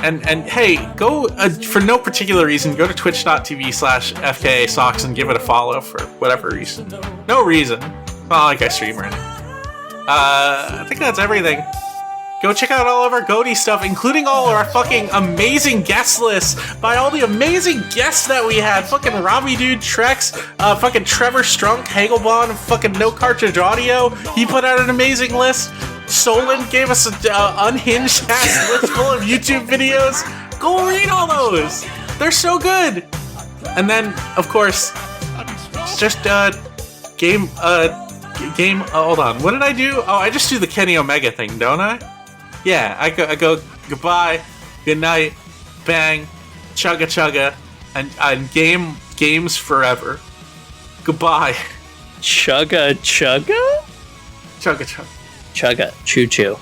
Speaker 1: And hey, go for no particular reason, go to twitch.tv/FKA Socks and give it a follow for whatever reason. No reason. It's not like I stream or anything. I think that's everything. Go check out all of our GOTY stuff, including all of our fucking amazing guest lists by all the amazing guests that we had. Fucking Robbie Dude, Trex, fucking Trevor Strunk, Hagelbon, fucking No Cartridge Audio. He put out an amazing list. Solon gave us an unhinged ass list full of YouTube videos. Go read all those. They're so good. And then, of course, just hold on. What did I do? Oh, I just do the Kenny Omega thing, don't I? Yeah, I go goodbye, good night, bang, chugga chugga, and games forever. Goodbye.
Speaker 2: Chugga chugga?
Speaker 1: Chugga chugga.
Speaker 2: Chugga choo choo.